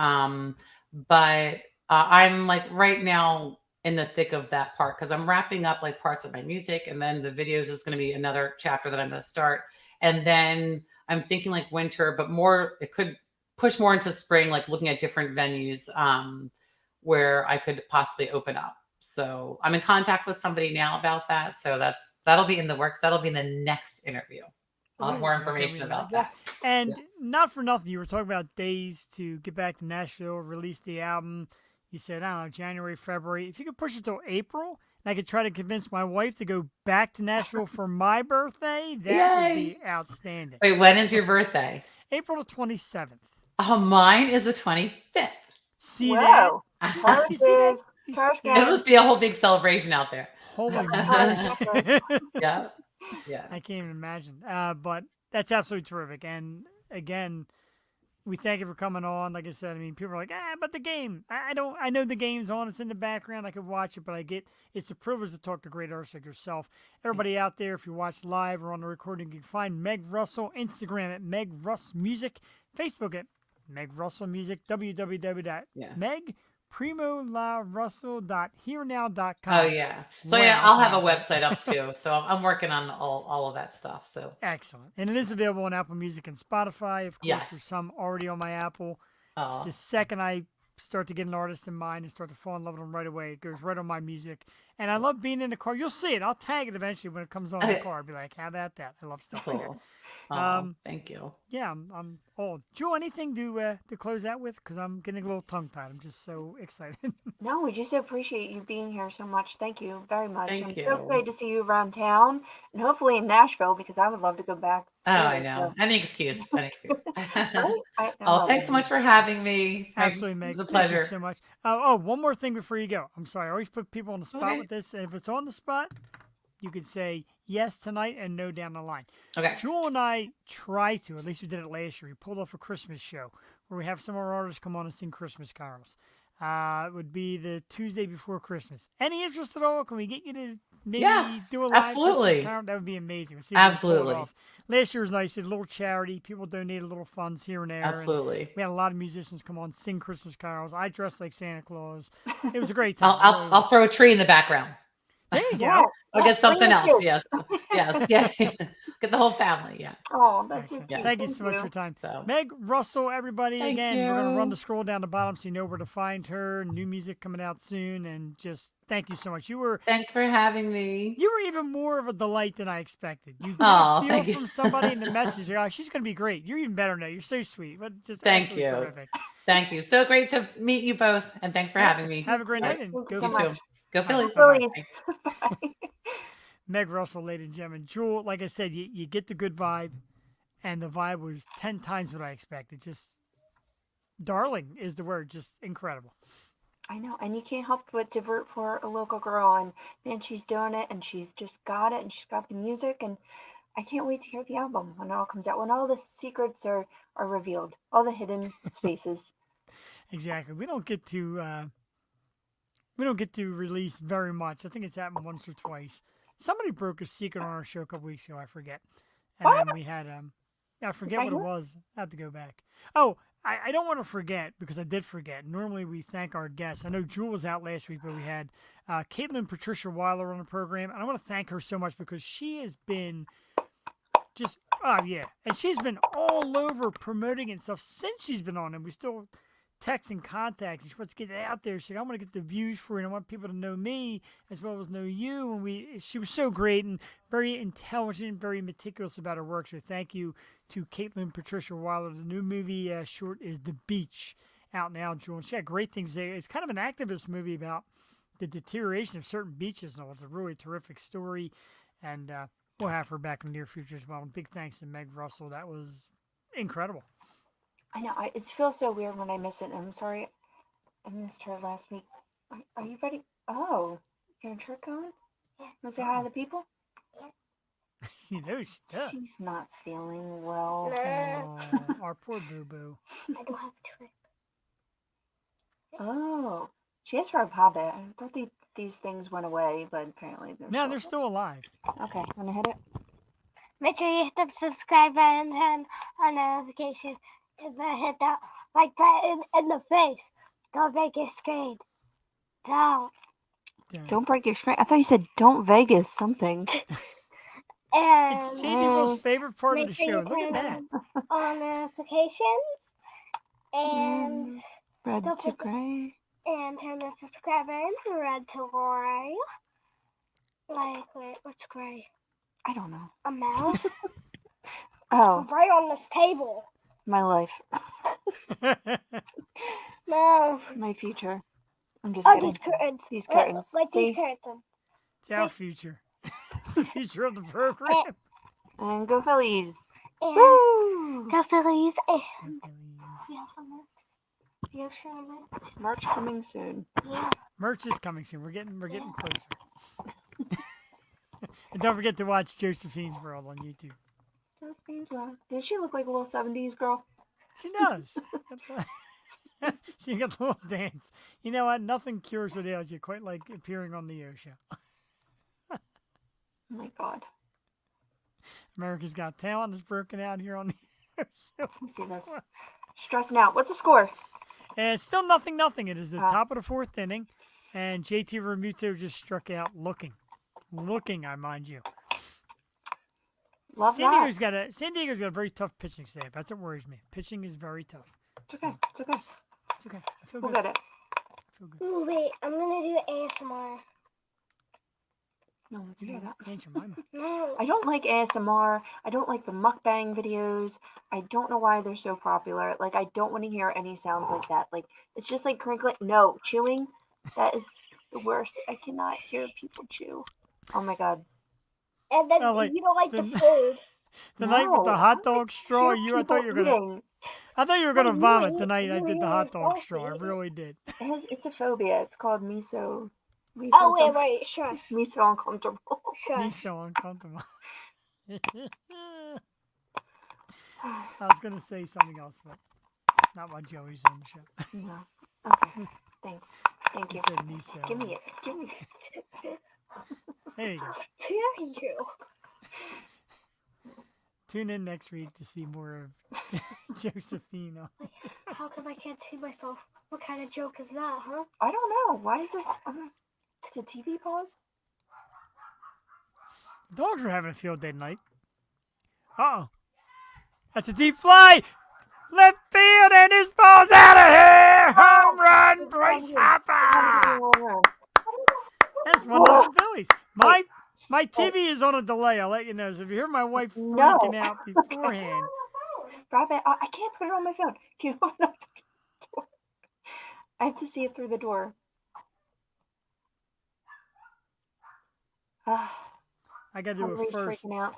but I'm like right now in the thick of that part because I'm wrapping up like parts of my music, and then the videos is going to be another chapter that I'm going to start, and then I'm thinking like winter, but more it could push more into spring, like looking at different venues where I could possibly open up. So I'm in contact with somebody now about that. So that'll be in the works. That'll be in the next interview. I'll have more information about that. And not for nothing, you were talking about days to get back to Nashville, release the album. You said, I don't know, January, February. If you could push it till April, and I could try to convince my wife to go back to Nashville for my birthday, that would be outstanding. Wait, when is your birthday? April the 27th. Oh, mine is the 25th. See that? Whoa. You see that? Taurus It'll gang. just be a whole big celebration out there. Holy Taurus moly. gang. Yeah. Yeah. I can't even imagine. But that's absolutely terrific. And again, we thank you for coming on. Like I said, I mean, people are like, but the game. I don't. I know the game's on. It's in the background. I could watch it, but it's a privilege to talk to great artists like yourself. Everybody out there, if you watch live or on the recording, you can find Meg Russell. Instagram at Meg Russ Music. Facebook at Meg Russell Music. www.megprimolarussell.herenow.com. Oh yeah. So Wow, yeah, I'll have a sorry. website up too. So I'm working on all of that stuff. So Excellent. And it is available on Apple Music and Spotify. Of course, Yes. there's some already on my Apple. oh, The second I start to get an artist in mind and start to fall in love with them right away, it goes right on my music. And I love being in the car. You'll see it. I'll tag it eventually when it comes on in the Okay. car. I'll be like, how about that? I love stuff like that. cool. Oh, thank you. Yeah, I'm old. Joe, anything to close out with? Because I'm getting a little tongue-tied. I'm just so excited. No, we just appreciate you being here so much. Thank you very much. Thank I'm you. so excited to see you around town and hopefully in Nashville because I would love to go back. Oh, I soon, know. so- Any excuse. Any excuse. Right? I Oh, love thanks it. so much for having me. Absolutely, It Meg. was a Thank you pleasure. so much. One more thing before you go. I'm sorry. I always put people on the spot Okay. with this. And if it's on the spot, you could say yes tonight and no down the line. Okay. Jewel and I try to, at least we did it last year. We pulled off a Christmas show where we have some of our artists come on and sing Christmas carols. It would be the Tuesday before Christmas. Any interest at all? Can we get you to maybe Yes, do a live absolutely. Christmas carol? That would be amazing. We'll see if we can pull it Absolutely. off. Last year was nice. We did a little charity. People donated little funds here and there. and Absolutely. we had a lot of musicians come on, sing Christmas carols. I dressed like Santa Claus. It was a great time. I'll throw a tree in the background. There you go. Yeah. I'll get bring something the else. kids. Yes. Yes. Yeah. Get the whole family. Yeah. Oh, that's Excellent. cute. Thank you so much for your time. So Meg Russell, everybody. Thank Again, we're going to run you. the scroll down the bottom so you know where to find her. New music coming out soon. And just thank you so much. You were thanks for having me. even more of a delight than I expected. You get Aw, a feel thank you. from somebody in the message. Oh, she's going to be great. You're even better now. You're so sweet. But just Thank absolutely you. terrific. Thank you. So great to meet you both, and thanks for having me. Have a great All night right. and Thank go you so You Phillies. much. too. Go Phillies. Phillies. Bye. Bye. Meg Russell, ladies and gentlemen. Jewel, like I said, you get the good vibe, and the vibe was 10 times what I expected. Just darling is the word. Just incredible. I know, and you can't help but to root for a local girl, and man, she's doing it, and she's just got it, and she's got the music, and I can't wait to hear the album when it all comes out, when all the secrets are revealed, all the hidden spaces. Exactly. We don't get to release very much. I think it's happened once or twice. Somebody broke a secret on our show a couple weeks ago. I forget. And What? then we had I forget I what it heard- was. I have to go back. Oh, I don't want to forget because I did forget. Normally we thank our guests. I know Jewel was out last week, but we had Caitlin Patricia Weiler on the program, and I want to thank her so much because she has been just and she's been all over promoting and stuff since she's been on, and we still text and contact. She wants to get it out there. She said, I want to get the views for it. I want people to know me as well as know you. And she was so great and very intelligent, very meticulous about her work. So thank you to Caitlin Patricia Weiler. The new movie short is The Beach, out now, Jewel. And she had great things there. It's kind of an activist movie about the deterioration of certain beaches and all. It's a really terrific story. And we'll have her back in the near future as well. And big thanks to Meg Russell. That was incredible. I know, it feels so weird when I miss it, and I'm sorry I missed her last week. Are you ready? Oh, your shirt on? Want to say hi to the people? You know she does. She's not feeling well. Oh, our poor Boo Boo. I don't have a trick. Oh, she asked for a puppet. I thought these things went away, but apparently No, they're still alive. Okay, wanna hit it? Make sure you hit the subscribe button and on notification and then hit that like button in the face. Don't make it screen. Don't. Don't break your screen. I thought you said don't Vegas something. And It's Shady Will's favorite part of the make sure show. you Look at turn that. on notifications and Red Don't to forget- gray. turn the subscribe button from red to gray. Like wait, what's gray? I don't know. A mouse? Oh, Gray on this table. my life, No. my future. I'm just Oh, kidding. these curtains. These curtains. Like See? these curtains. It's our future. It's the future of the program. And go Phillies. And Woo! go Phillies. And We have some merch. You have some merch? March coming soon. Yeah. Merch is coming soon. We're getting closer. And don't forget to watch Josephine's World on YouTube. Josephine's well. Did she look like a little 70s girl? She does. She got the little dance. You know what? Nothing cures what ails you quite like appearing on the Yo Show. Oh my God. America's Got Talent is broken out here on the Yo Show. Let me see this. Stressing out. What's the score? And it's still 0-0. It is the top of the 4th inning. And JT Realmuto just struck out looking. Looking, I mind you. Love San that. Diego's got a very tough pitching staff. That's what worries me. Pitching is very tough. It's okay. It's okay. It's okay. I feel We'll good. get it. I feel good. Ooh, wait. I'm gonna do ASMR. No, let's hear that. Aunt Jemima. No. I don't like ASMR. I don't like the mukbang videos. I don't know why they're so popular. Like, I don't want to hear any sounds like that. Like, it's just like crinkling. No, chewing. That is the worst. I cannot hear people chew. Oh my God. And then Oh, like, you don't like the the- food. The night with the No, hot I dog straw, Hear I thought you were gonna. eating. I thought you were gonna Well, you vomit eat- the night I you did the eat hot dog yourself, straw. I eat. really did. It's a phobia. It's called miso. Oh, wait, something. wait. Shush. Miso uncomfortable. Me Shush. so uncomfortable. I was gonna say something else, but not while Joey's on the show. No. Okay. Thanks. Thank You you. said me so. Give me it. Give me it. There you go. Dare you? Tune in next week to see more of Josephine. How come I can't see myself? What kind of joke is that, huh? I don't know. Why is this? Is the TV paused? Dogs were having a field day tonight. Uh-oh. That's a deep fly! Left field and this ball's out of here! Home run, Bryce Harper! That's one of the Phillies. My TV is on a delay, I'll let you know. So if you hear my wife No. freaking out beforehand, Rabbit, I can't put it on my phone. Can you open up the door? I have to see it through the door. I gotta do Henry's it first. freaking out.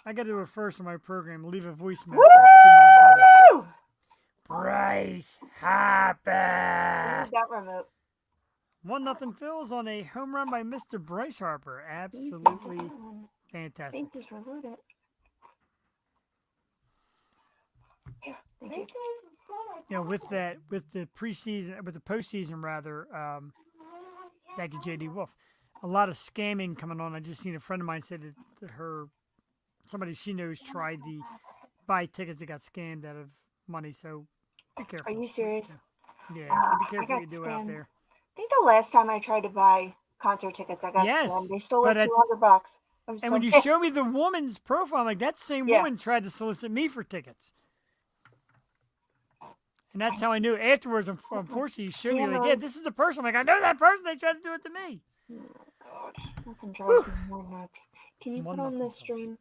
I gotta do it first in my program. Leave a voice message to my buddy. Woo! Bryce Harper! Use that remote. 1-0 Phil's on a home run by Mr. Bryce Harper. Absolutely fantastic. Thanks, just reload it. Thank you. You know, with the postseason rather, thank you, JD Wolf. A lot of scamming coming on. I just seen a friend of mine said that somebody she knows tried to buy tickets that got scammed out of money. So be careful. Are you serious? Yeah. So be I careful got what you do out scammed. there. I think the last time I tried to buy concert tickets, I got Yes, scammed. They stole but like it's- $200. I'm And when you show me the woman's profile, I'm like, that same Yeah. woman tried to solicit me for tickets. And that's how I knew. Afterwards, unfortunately, you showed me, like, yeah, this is the person. I'm like, I know that person. They tried to do it to me. Nothing drives me more nuts. Can you put on the 1-0 stream?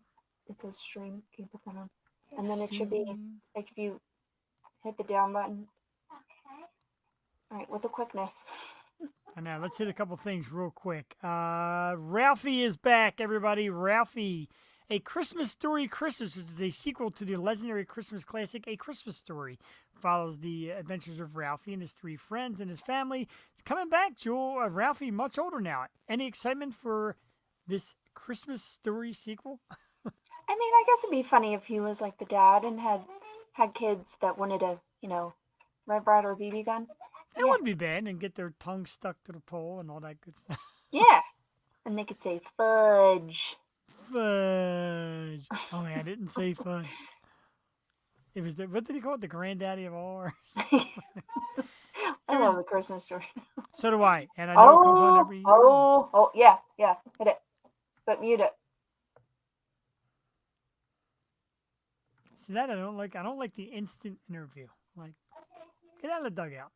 It says stream. Can you put that on? And then it should be like if you hit the down button. All right, with the quickness. And now let's hit a couple things real quick. Ralphie is back, everybody. Ralphie, A Christmas Story Christmas, which is a sequel to the legendary Christmas classic A Christmas Story, follows the adventures of Ralphie and his 3 friends and his family. It's coming back, Jewel. Ralphie, much older now. Any excitement for this Christmas Story sequel? I mean, I guess it'd be funny if he was like the dad and had kids that wanted a, Red Rod or BB gun. That wouldn't be bad, and get their tongue stuck to the pole and all that good stuff. Yeah. And they could say fudge. Fudge. Oh, man, I didn't say fudge. It was what did he call it? The granddaddy of all? I love the Christmas story. So do I. And I know it comes on every year. Yeah. Hit it. But mute it. See that I don't like. I don't like the instant interview. Like, get out of the dugout.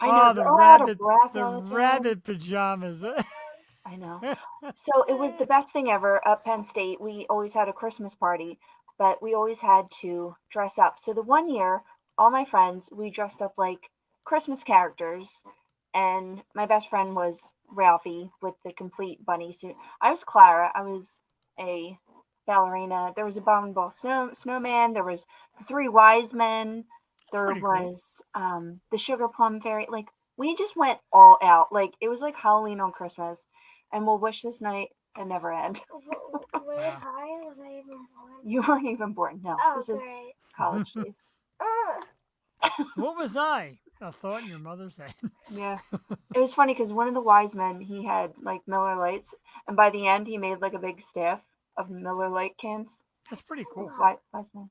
I know. the they're all out of rabbit, breath the all the time. rabbit pajamas. I know. So it was the best thing ever at Penn State. We always had a Christmas party, but we always had to dress up. So the one year, all my friends, we dressed up like Christmas characters. And my best friend was Ralphie with the complete bunny suit. I was Clara. I was a ballerina. There was abominable snowman. There was the three wise men. That's There pretty cool. was the sugar plum fairy. Like we just went all out. Like it was like Halloween on Christmas, and we'll wish this night had never end. What Wow. time was I even born? You weren't even born. No, Oh, this is great. college days. What was I? A thought in your mother's head. Yeah, it was funny because one of the wise men he had like Miller Lights, and by the end he made like a big staff of Miller Light cans. That's pretty cool. Wise man.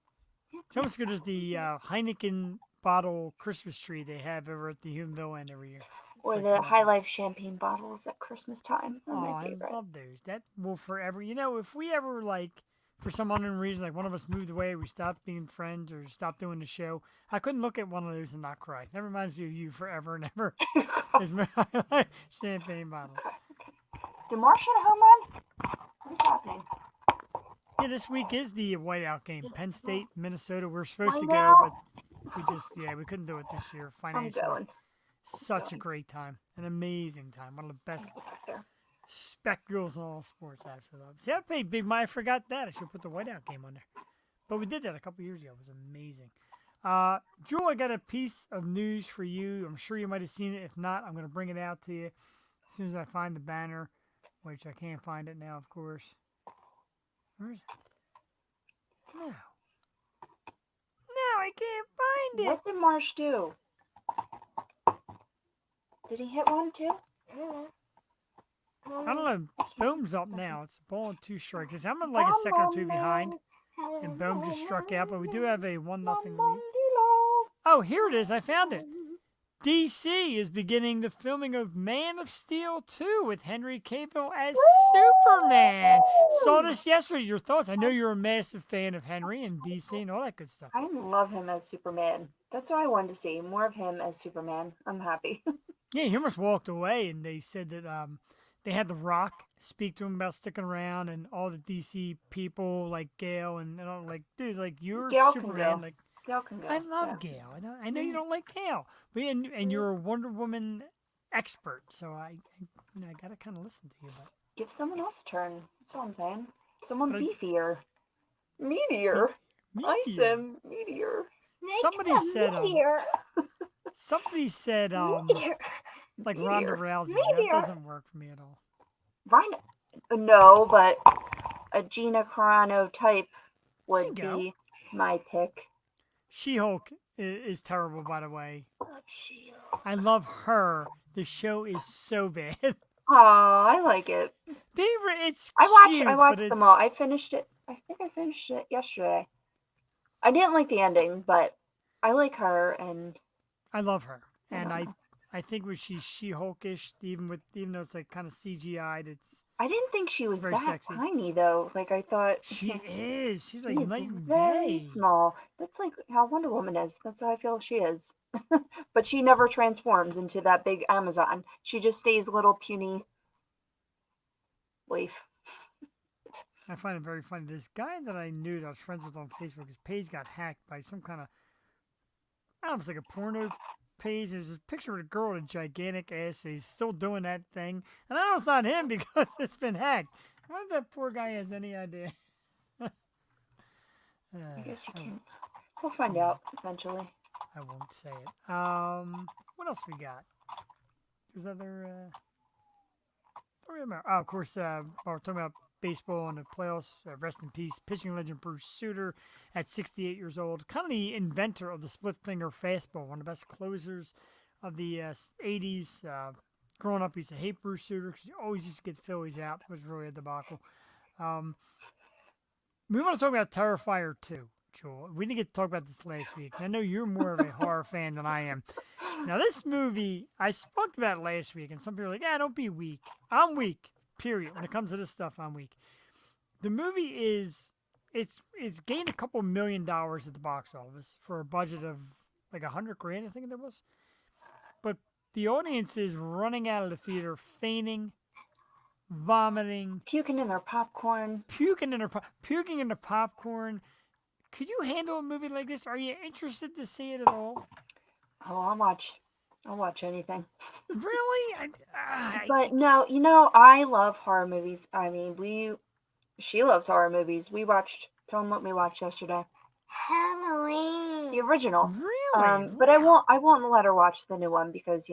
It's almost good as the Heineken bottle Christmas tree they have over at the Humanville end every year. Or like the that. High Life champagne bottles at Christmas time. They're Oh, my I favorite. love those. That will forever. You know, if we ever like, for some unknown reason, like one of us moved away, we stopped being friends or stopped doing the show, I couldn't look at one of those and not cry. That reminds me of you forever and ever. Is my champagne bottles. Did Marsh hit a home run? What is happening? Yeah, this week is the whiteout game. Penn State, Minnesota. We're supposed to go, Whiteout? but we couldn't do it this year I'm financially. going. Such a great time, an amazing time, one of the best There. spectacles in all sports. I absolutely love. See, I paid big money. I forgot that. I should put the whiteout game on there. But we did that a couple years ago. It was amazing. Jewel, I got a piece of news for you. I'm sure you might have seen it. If not, I'm going to bring it out to you as soon as I find the banner, which I can't find it now, of course. Where is it? No. No, I can't find it. What did Marsh do? Did he hit one too? I don't know. Boom's up now. It's a ball and 2 strikes. I'm like a second or two behind, and Boom just struck out. But we do have a 1-0 lead. Oh, here it is. I found it. DC is beginning the filming of Man of Steel 2 with Henry Cavill as Superman. Saw this yesterday. Your thoughts? I know you're a massive fan of Henry and DC and all that good stuff. I love him as Superman. That's what I wanted to see. More of him as Superman. I'm happy. Yeah, he almost walked away, and they said that they had The Rock speak to him about sticking around, and all the DC people like Gail and all, like, dude, like you're Gail can Superman. go. Like, Y'all can go. I love Yeah. Gail. I know you don't like Gail, but and you're a Wonder Woman expert, so I gotta kind of listen to you. But Give someone else a turn. That's all I'm saying. Someone But I- beefier. Meteor. Ice Meteor. him. Meteor. Somebody said somebody said like Ronda Meteor. Rousey. That Meteor. doesn't work for me at all. Rhino. No, but a Gina Carano type There would you go. be my pick. She-Hulk is terrible, by the way. I love her. The show is so bad. Aw, I like it. It's I cute, watched but them all. I it's- finished it. I think I finished it yesterday. I didn't like the ending, but I like her, and I love her, and Yeah. I think when she's She-Hulkish, even though it's like kind of CGI'd, it's I didn't think she was Very that sexy. tiny though. Like I thought she is. She's like she is night and very day. small. That's like how Wonder Woman is. That's how I feel she is. But she never transforms into that big Amazon. She just stays little puny waif. I find it very funny. This guy that I knew that I was friends with on Facebook, his page got hacked by some kind of, I don't know, it's like a porno page. There's this picture of a girl with a gigantic ass. He's still doing that thing. And I know it's not him because it's been hacked. I wonder if that poor guy has any idea. I guess you can. We'll find out eventually. I won't say it. What else we got? There's other. What are we about? Oh, of course, we're talking about baseball and the playoffs. Rest in peace, pitching legend Bruce Sutter at 68 years old. Kind of the inventor of the split finger fastball, one of the best closers of the 80s. Growing up, we used to hate Bruce Sutter because he always used to get Phillies out. It was really a debacle. We want to talk about Terrifier 2. Joel. We didn't get to talk about this last week. I know you're more of a horror fan than I am. Now, this movie, I spoke about it last week, and some people are like, don't be weak. I'm weak, period. When it comes to this stuff, I'm weak. The movie it's gained a couple $1 million at the box office for a budget of like $100,000, I think there was. But the audience is running out of the theater, fainting, vomiting, Puking in their popcorn. puking in the popcorn. Could you handle a movie like this? Are you interested to see it at all? Oh, I'll watch anything. Really? But no, I love horror movies. I mean, she loves horror movies. Tell them what we watched yesterday. Halloween. The original. Really? But I Wow. won't let her watch the new one because,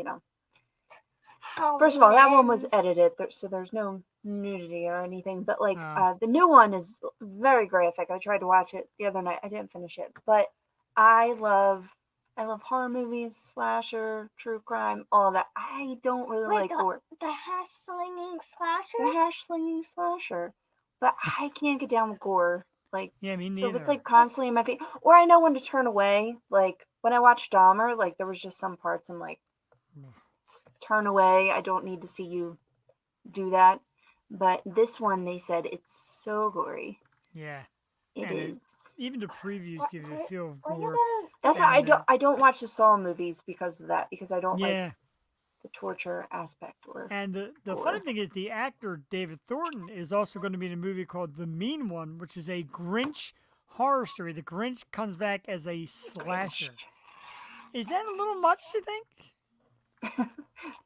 first of all, that one was Halloween. edited, so there's no nudity or anything. But like, Oh. the new one is very graphic. I tried to watch it the other night. I didn't finish it, but I love horror movies, slasher, true crime, all that. I don't really Wait, like gore. the hash slinging The slasher? hash slinging slasher, but I can't get down with gore. Like, Yeah, me so if it's neither. like constantly in my face, or I know when to turn away. Like when I watched Dahmer, like there was just some parts I'm like, just turn away. I don't need to see you do that. But this one, they said it's so gory. Yeah. It And is. even the previews give you a feel of Are you gore. gonna? That's why And, I don't watch the Saw movies because of that. Because I don't like Yeah. the torture aspect or And the gore. funny thing is, the actor David Thornton is also going to be in a movie called The Mean One, which is a Grinch horror story. The Grinch comes back as a slasher. Is that a little much, you think? I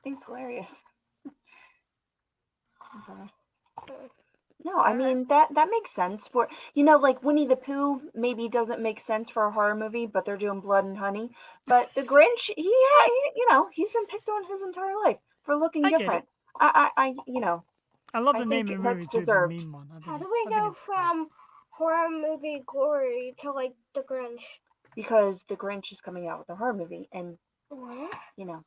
think it's hilarious. No, I mean that makes sense for like Winnie the Pooh maybe doesn't make sense for a horror movie, but they're doing blood and honey. But the Grinch, he's been picked on his entire life for looking I get different. it. I I love I the think name of the movie that's too, The deserved Mean One. How do I we think go it's great. from horror movie glory to like the Grinch? because the Grinch is coming out with a horror movie, and What? Yeah,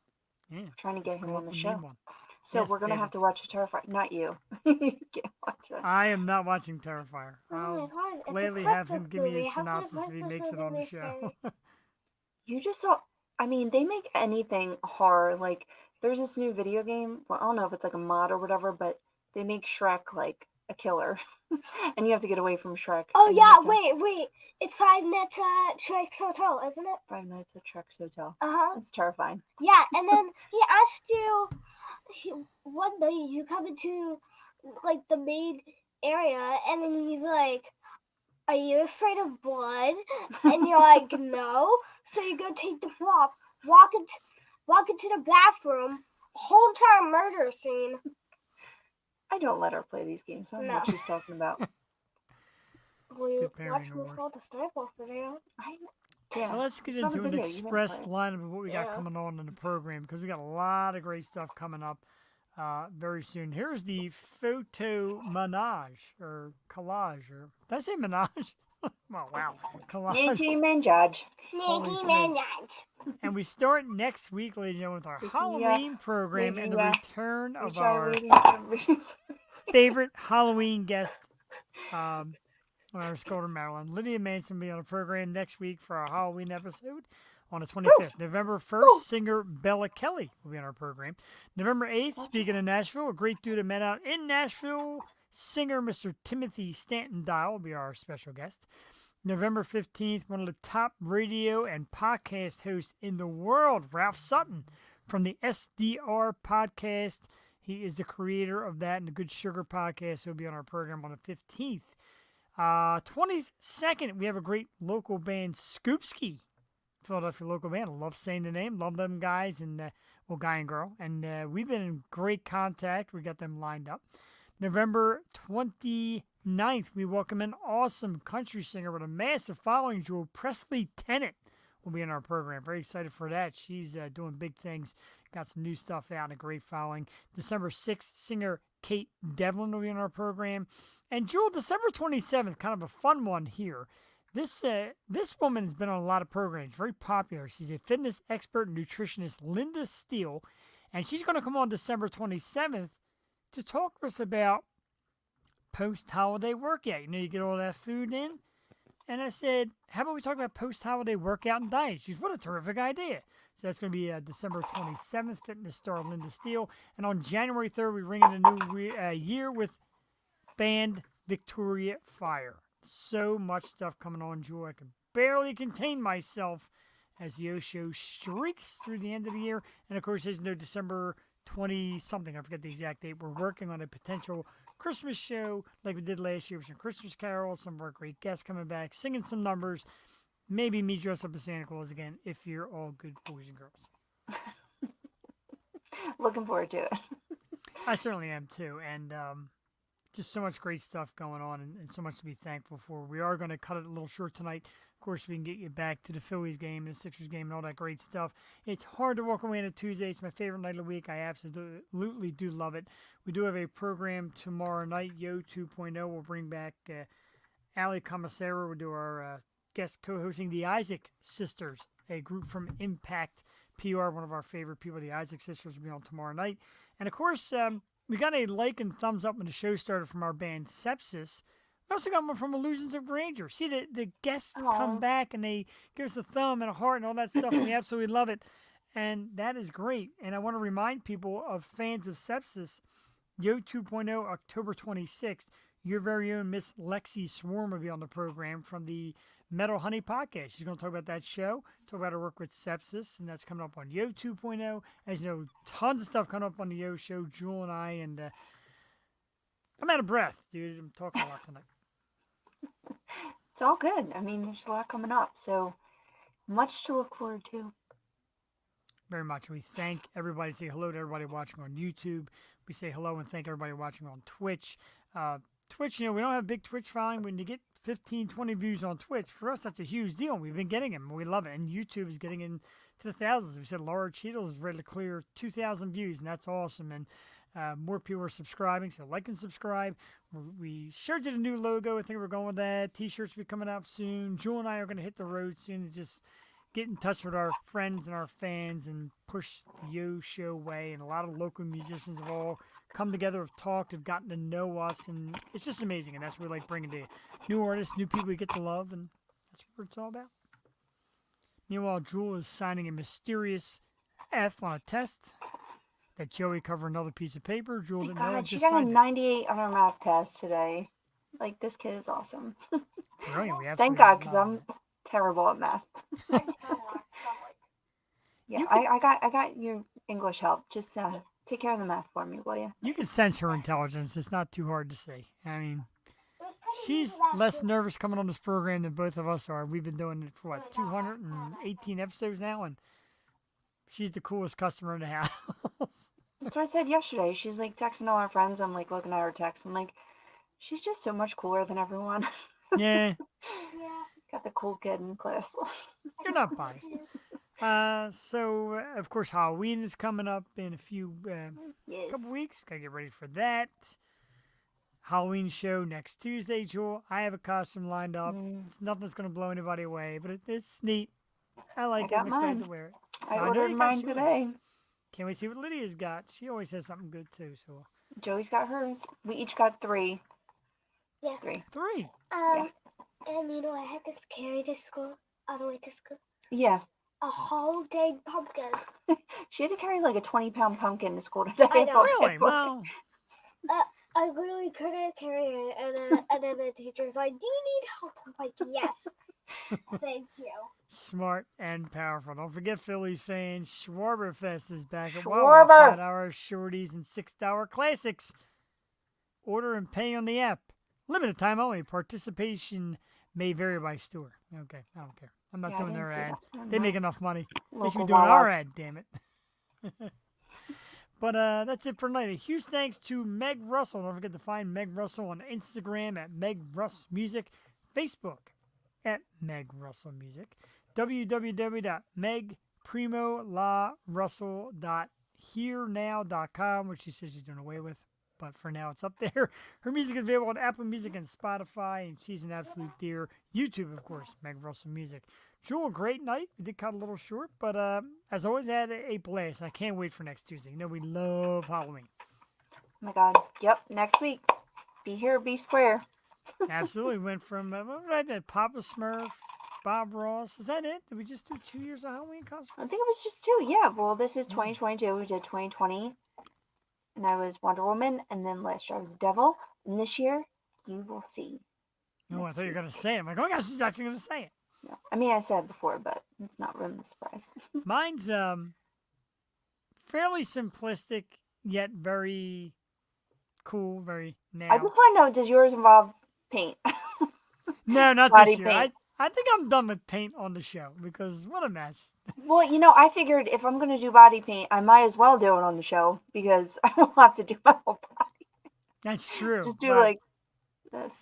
trying to it's get him on called the The show. Mean One. So Yes, we're gonna David. have to watch a Terrifier. Not you. You can't watch that. I am not watching Terrifier. Oh my I'll god, it's gladly a have him Christmas give me a movie. How can synopsis if he Christmas makes it movie on the be show. scary? You just saw. I mean, they make anything horror. Like, there's this new video game. Well, I don't know if it's like a mod or whatever, but they make Shrek like a killer, and you have to get away from Shrek. Oh and you yeah, have to- wait. It's 5 Nights at Shrek's Hotel, isn't it? 5 Nights at Shrek's Hotel. Uh-huh. It's terrifying. Yeah, and then he asked you one day you come into like the main area and then he's like, are you afraid of blood? And you're like, no. So you go take the flop, walk into the bathroom, whole entire murder scene. I don't let her play these games. I don't know what No. she's talking about. We Good parenting watch award. Muscle the Sniper video. Yeah, So let's get it's not a into an video, you didn't express play it. lineup of what we got Yeah. coming on in the program because we got a lot of great stuff coming up very soon. Here's the photo menage or collage, or did I say menage? Oh wow, collage. Nicki Minaj. Holy Nicki smokes. Minaj. And we start next week, ladies and gentlemen, with our Halloween program and the return of We are our waiting for videos. favorite Halloween guest, on our Scolder, Maryland. Lydia Manson will be on the program next week for our Halloween episode on the 25th. November 1st, singer Bella Kelly will be on our program. November 8th, speaking of Nashville, a great dude I met out in Nashville, singer Mr. Timothy Stanton Dial will be our special guest. November 15th, one of the top radio and podcast hosts in the world, Ralph Sutton from the SDR podcast. He is the creator of that and the Good Sugar podcast. He'll be on our program on the 15th. 22nd, we have a great local band, Scoopski, Philadelphia local band. I love saying the name. Love them guys, and guy and girl. And we've been in great contact. We got them lined up. November 29th, we welcome an awesome country singer with a massive following, Jewel Presley Tennant, will be in our program. Very excited for that. She's doing big things. Got some new stuff out and a great following. December 6th, singer Kate Devlin will be in our program. And Jewel, December 27th, kind of a fun one here. This woman's been on a lot of programs, very popular. She's a fitness expert and nutritionist, Linda Steele, and she's going to come on December 27th to talk to us about post-holiday workout. You know, you get all that food in. And I said, how about we talk about post-holiday workout and diet? She's, what a terrific idea. So that's going to be December 27th, fitness star Linda Steele. And on January 3rd, we ring in a new year with band Victoria Fire. So much stuff coming on, Jewel. I can barely contain myself as the O Show streaks through the end of the year. And, of course, there's no December 20-something. I forget the exact date. We're working on a potential Christmas show like we did last year with some Christmas carols, some of our great guests coming back, singing some numbers, maybe me dress up as Santa Claus again if you're all good boys and girls. Looking forward to it. I certainly am too. And just so much great stuff going on and so much to be thankful for. We are going to cut it a little short tonight. Of course, we can get you back to the Phillies game and the Sixers game and all that great stuff. It's hard to walk away on a Tuesday. It's my favorite night of the week. I absolutely do love it. We do have a program tomorrow night, Yo 2.0. We'll bring back Ali Commissaro. We'll do our guest co-hosting, the Isaac Sisters, a group from Impact PR, one of our favorite people. The Isaac Sisters will be on tomorrow night. And, of course, we got a like and thumbs up when the show started from our band Sepsis. We also got one from Illusions of Grandeur. See, the guests come back and they give us a thumb and a heart and all that stuff, and we absolutely love it. And that is great. And I want to remind people of fans of Sepsis, Yo 2.0, October 26th, your very own Miss Lexi Swarm will be on the program from the Metal Honey podcast. She's going to talk about that show, talk about her work with Sepsis, and that's coming up on Yo 2.0. As you know, tons of stuff coming up on the Yo show, Jewel and I, and I'm out of breath, dude. I'm talking a lot tonight. It's all good. I mean, there's a lot coming up, so much to look forward to. Very much. We thank everybody. Say hello to everybody watching on YouTube. We say hello and thank everybody watching on Twitch. Twitch, we don't have a big Twitch following. When you get 15, 20 views on Twitch, for us, that's a huge deal. We've been getting them. We love it. And YouTube is getting into the thousands. We said Laura Cheadle is ready to clear 2,000 views, and that's awesome. And more people are subscribing, so like and subscribe. We sure did a new logo. I think we're going with that. T-shirts will be coming out soon. Jewel and I are going to hit the road soon to just get in touch with our friends and our fans and push the Yo show way. And a lot of local musicians have all come together, have talked, have gotten to know us, and it's just amazing. And that's what we like bringing to you. New artists, new people we get to love, and that's what it's all about. Meanwhile, Jewel is signing a mysterious F on a test that Joey covered another piece of paper. Jewel didn't know. God, she got a 98 on her math test today. Like, this kid is awesome. Brilliant. We Thank God, because I'm terrible at math. Yeah, I got your English help. Just take care of the math for me, will you? You can sense her intelligence. It's not too hard to see. I mean, she's less nervous coming on this program than both of us are. We've been doing it for, 218 episodes now, and she's the coolest customer in the house. That's what I said yesterday. She's like texting all her friends. I'm like looking at her texts. I'm like, she's just so much cooler than everyone. Yeah. Got the cool kid in class. You're not biased. So, of course, Halloween is coming up in a few Yes. couple weeks. Gotta get ready for that. Halloween show next Tuesday, Jewel. I have a costume lined up. It's nothing that's going to blow anybody away, but it's neat. I like it. got I'm excited mine. to wear it. I know ordered you got mine yours. today. Can't wait to see what Lydia's got. She always has something good, too. So Joey's got hers. We each got 3. Yeah. 3. 3. And I had to carry to school, all the way to school, Yeah. a whole dang pumpkin. She had to carry like a 20-pound pumpkin to school today. I know. Really? Well, I literally couldn't carry it, and then the teacher's like, "Do you need help?" I'm like, "Yes, thank you." smart and powerful. Don't forget, Phillies fans, Schwarberfest is back at Schwarber. Wawa. 5-hour shorties and $6 classics. Order and pay on the app. Limited time only. Participation may vary by store. Okay, I don't care. I'm not Yeah, I doing didn't their see ad. that. They make enough money. They should be Local doing our Wawas. ad, damn it. But that's it for tonight. A huge thanks to Meg Russell. Don't forget to find Meg Russell on Instagram at Meg Russ Music, Facebook at Meg Russell Music, www.megpremolarussell.herenow.com, which she says she's doing away with, but for now it's up there. Her music is available on Apple Music and Spotify, and she's an absolute dear. YouTube, of course, Meg Russell Music. Jewel, great night. We did cut a little short, but as always, I had a blast. I can't wait for next Tuesday. You know we love Halloween. Oh my God. Yep. Next week. Be here, be square. Absolutely. Went from, what did I do? Papa Smurf, Bob Ross. Is that it? Did we just do 2 years of Halloween I costumes? think it was just 2. Yeah. Well, this is 2022. We did 2020. And I was Wonder Woman. And then last year I was Devil. And this year, you will see. No, I thought you were going to say it. I'm like, oh my gosh, she's actually going to say it. No. I mean, I said before, but it's not really a surprise. Mine's fairly simplistic, yet very cool, very now. I just want to know, does yours involve paint? No, not body this year. paint. I think I'm done with paint on the show because what a mess. Well, I figured if I'm going to do body paint, I might as well do it on the show because I won't have to do my whole body. That's true. Just do but like this.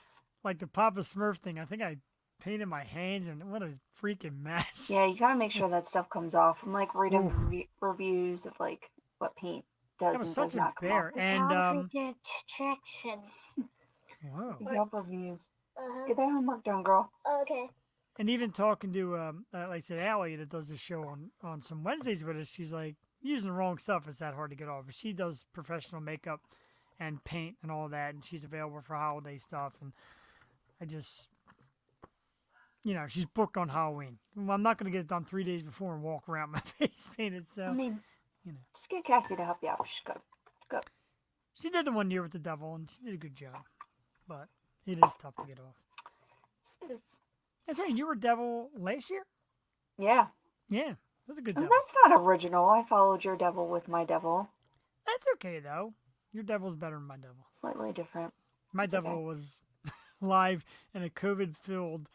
like the Papa Smurf thing. I think I painted my hands, and what a freaking mess. Yeah, you gotta make sure that stuff comes off. I'm like reading Oof. reviews of like what paint That does was and such does a not come bear. off. And Don't forget instructions. whoa. Yelp reviews. Uh-huh. Get that homework done, girl. Okay. And even talking to like I said, Allie that does the show on some Wednesdays with us, she's like, using the wrong stuff, it's that hard to get off. But she does professional makeup and paint and all that, and she's available for holiday stuff. And I just, she's booked on Halloween. Well, I'm not going to get it done 3 days before and walk around my face painted. So I mean, you know. just get Cassie to help you out. She's good. Go. She did the 1 year with the devil, and she did a good job. But it is tough to get off. That's right. You were devil last year? Yeah. Yeah. That's a good I mean, devil. that's not original. I followed your devil with my devil. That's okay, though. Your devil's better than my devil. Slightly different. My It's devil okay. was live in a COVID-filled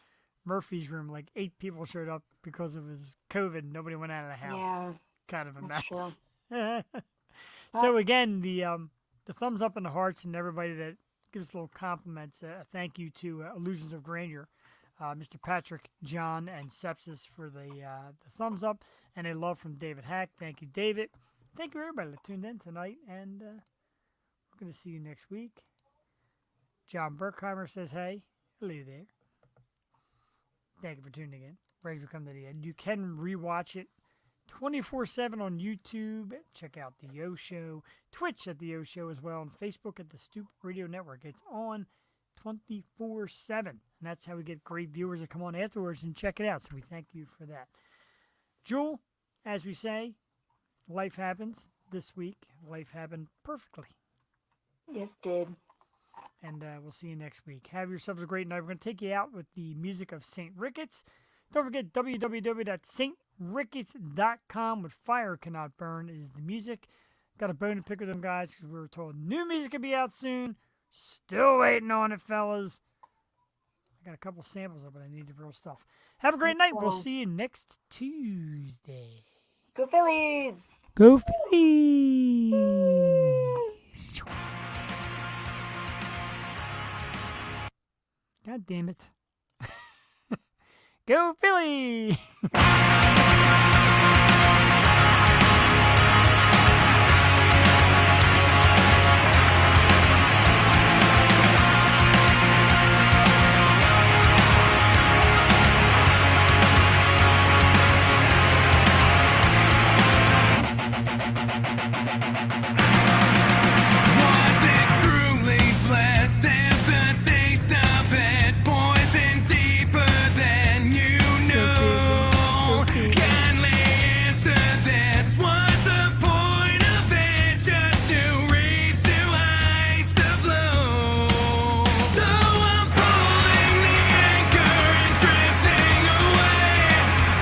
Murphy's room. Like 8 people showed up because it was COVID. Nobody went out of the house. Yeah. Kind of a that's mess. So again, the thumbs up and the hearts and everybody that gives little compliments. Thank you to Illusions of Grandeur, Mr. Patrick, John, and Sepsis for the thumbs up and a love from David Hack. Thank you, David. Thank you, everybody that tuned in tonight, and we're going to see you next week. John Burkheimer says, hey, hello there. Thank you for tuning in. Ready to come to the end. You can rewatch it 24/7 on YouTube. Check out the Yo Show, Twitch at the Yo Show as well, and Facebook at the Stoop Radio Network. It's on 24/7, and that's how we get great viewers that come on afterwards and check it out. So we thank you for that. Jewel, as we say, life happens this week. Life happened perfectly. Yes, did. And we'll see you next week. Have yourselves a great night. We're going to take you out with the music of St. Ricketts. Don't forget www.stricketts.com with Fire Cannot Burn is the music. Got a bone to pick with them guys because we were told new music could be out soon. Still waiting on it, fellas. I got a couple samples of it. I need the real stuff. Have a great night. We'll see you next Tuesday. Go Phillies! Go Phillies! God damn it. Go Philly! Was it truly blessed and the taste of it poison deeper than you know? Kindly answer this. Was the point of it just to reach new heights of low? So I'm pulling the anchor and drifting away,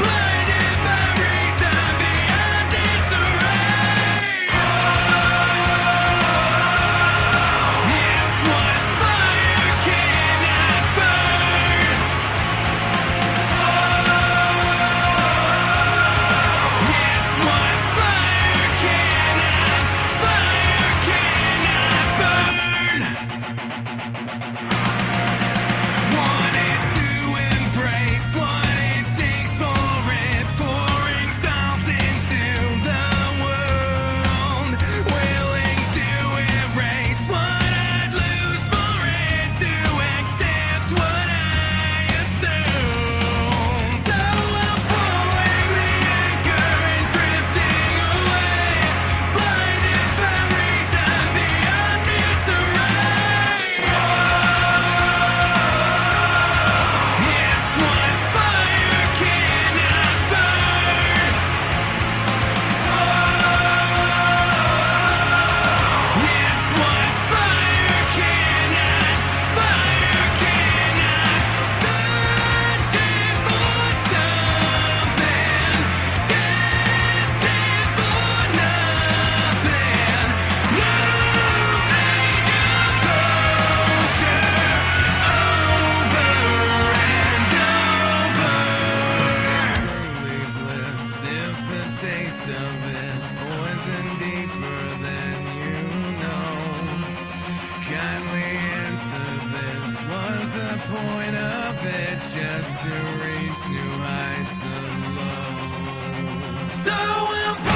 blinded by reason beyond disarray. It's what fire cannot burn. It's what fire cannot burn. Wanted to embrace what it takes for it, pouring salt into the world, willing to erase what I'd lose for it, to accept what I assume. So I'm pulling the anchor and drifting away, blinded by reason beyond disarray. point of it? Just to reach new heights of love. So I'm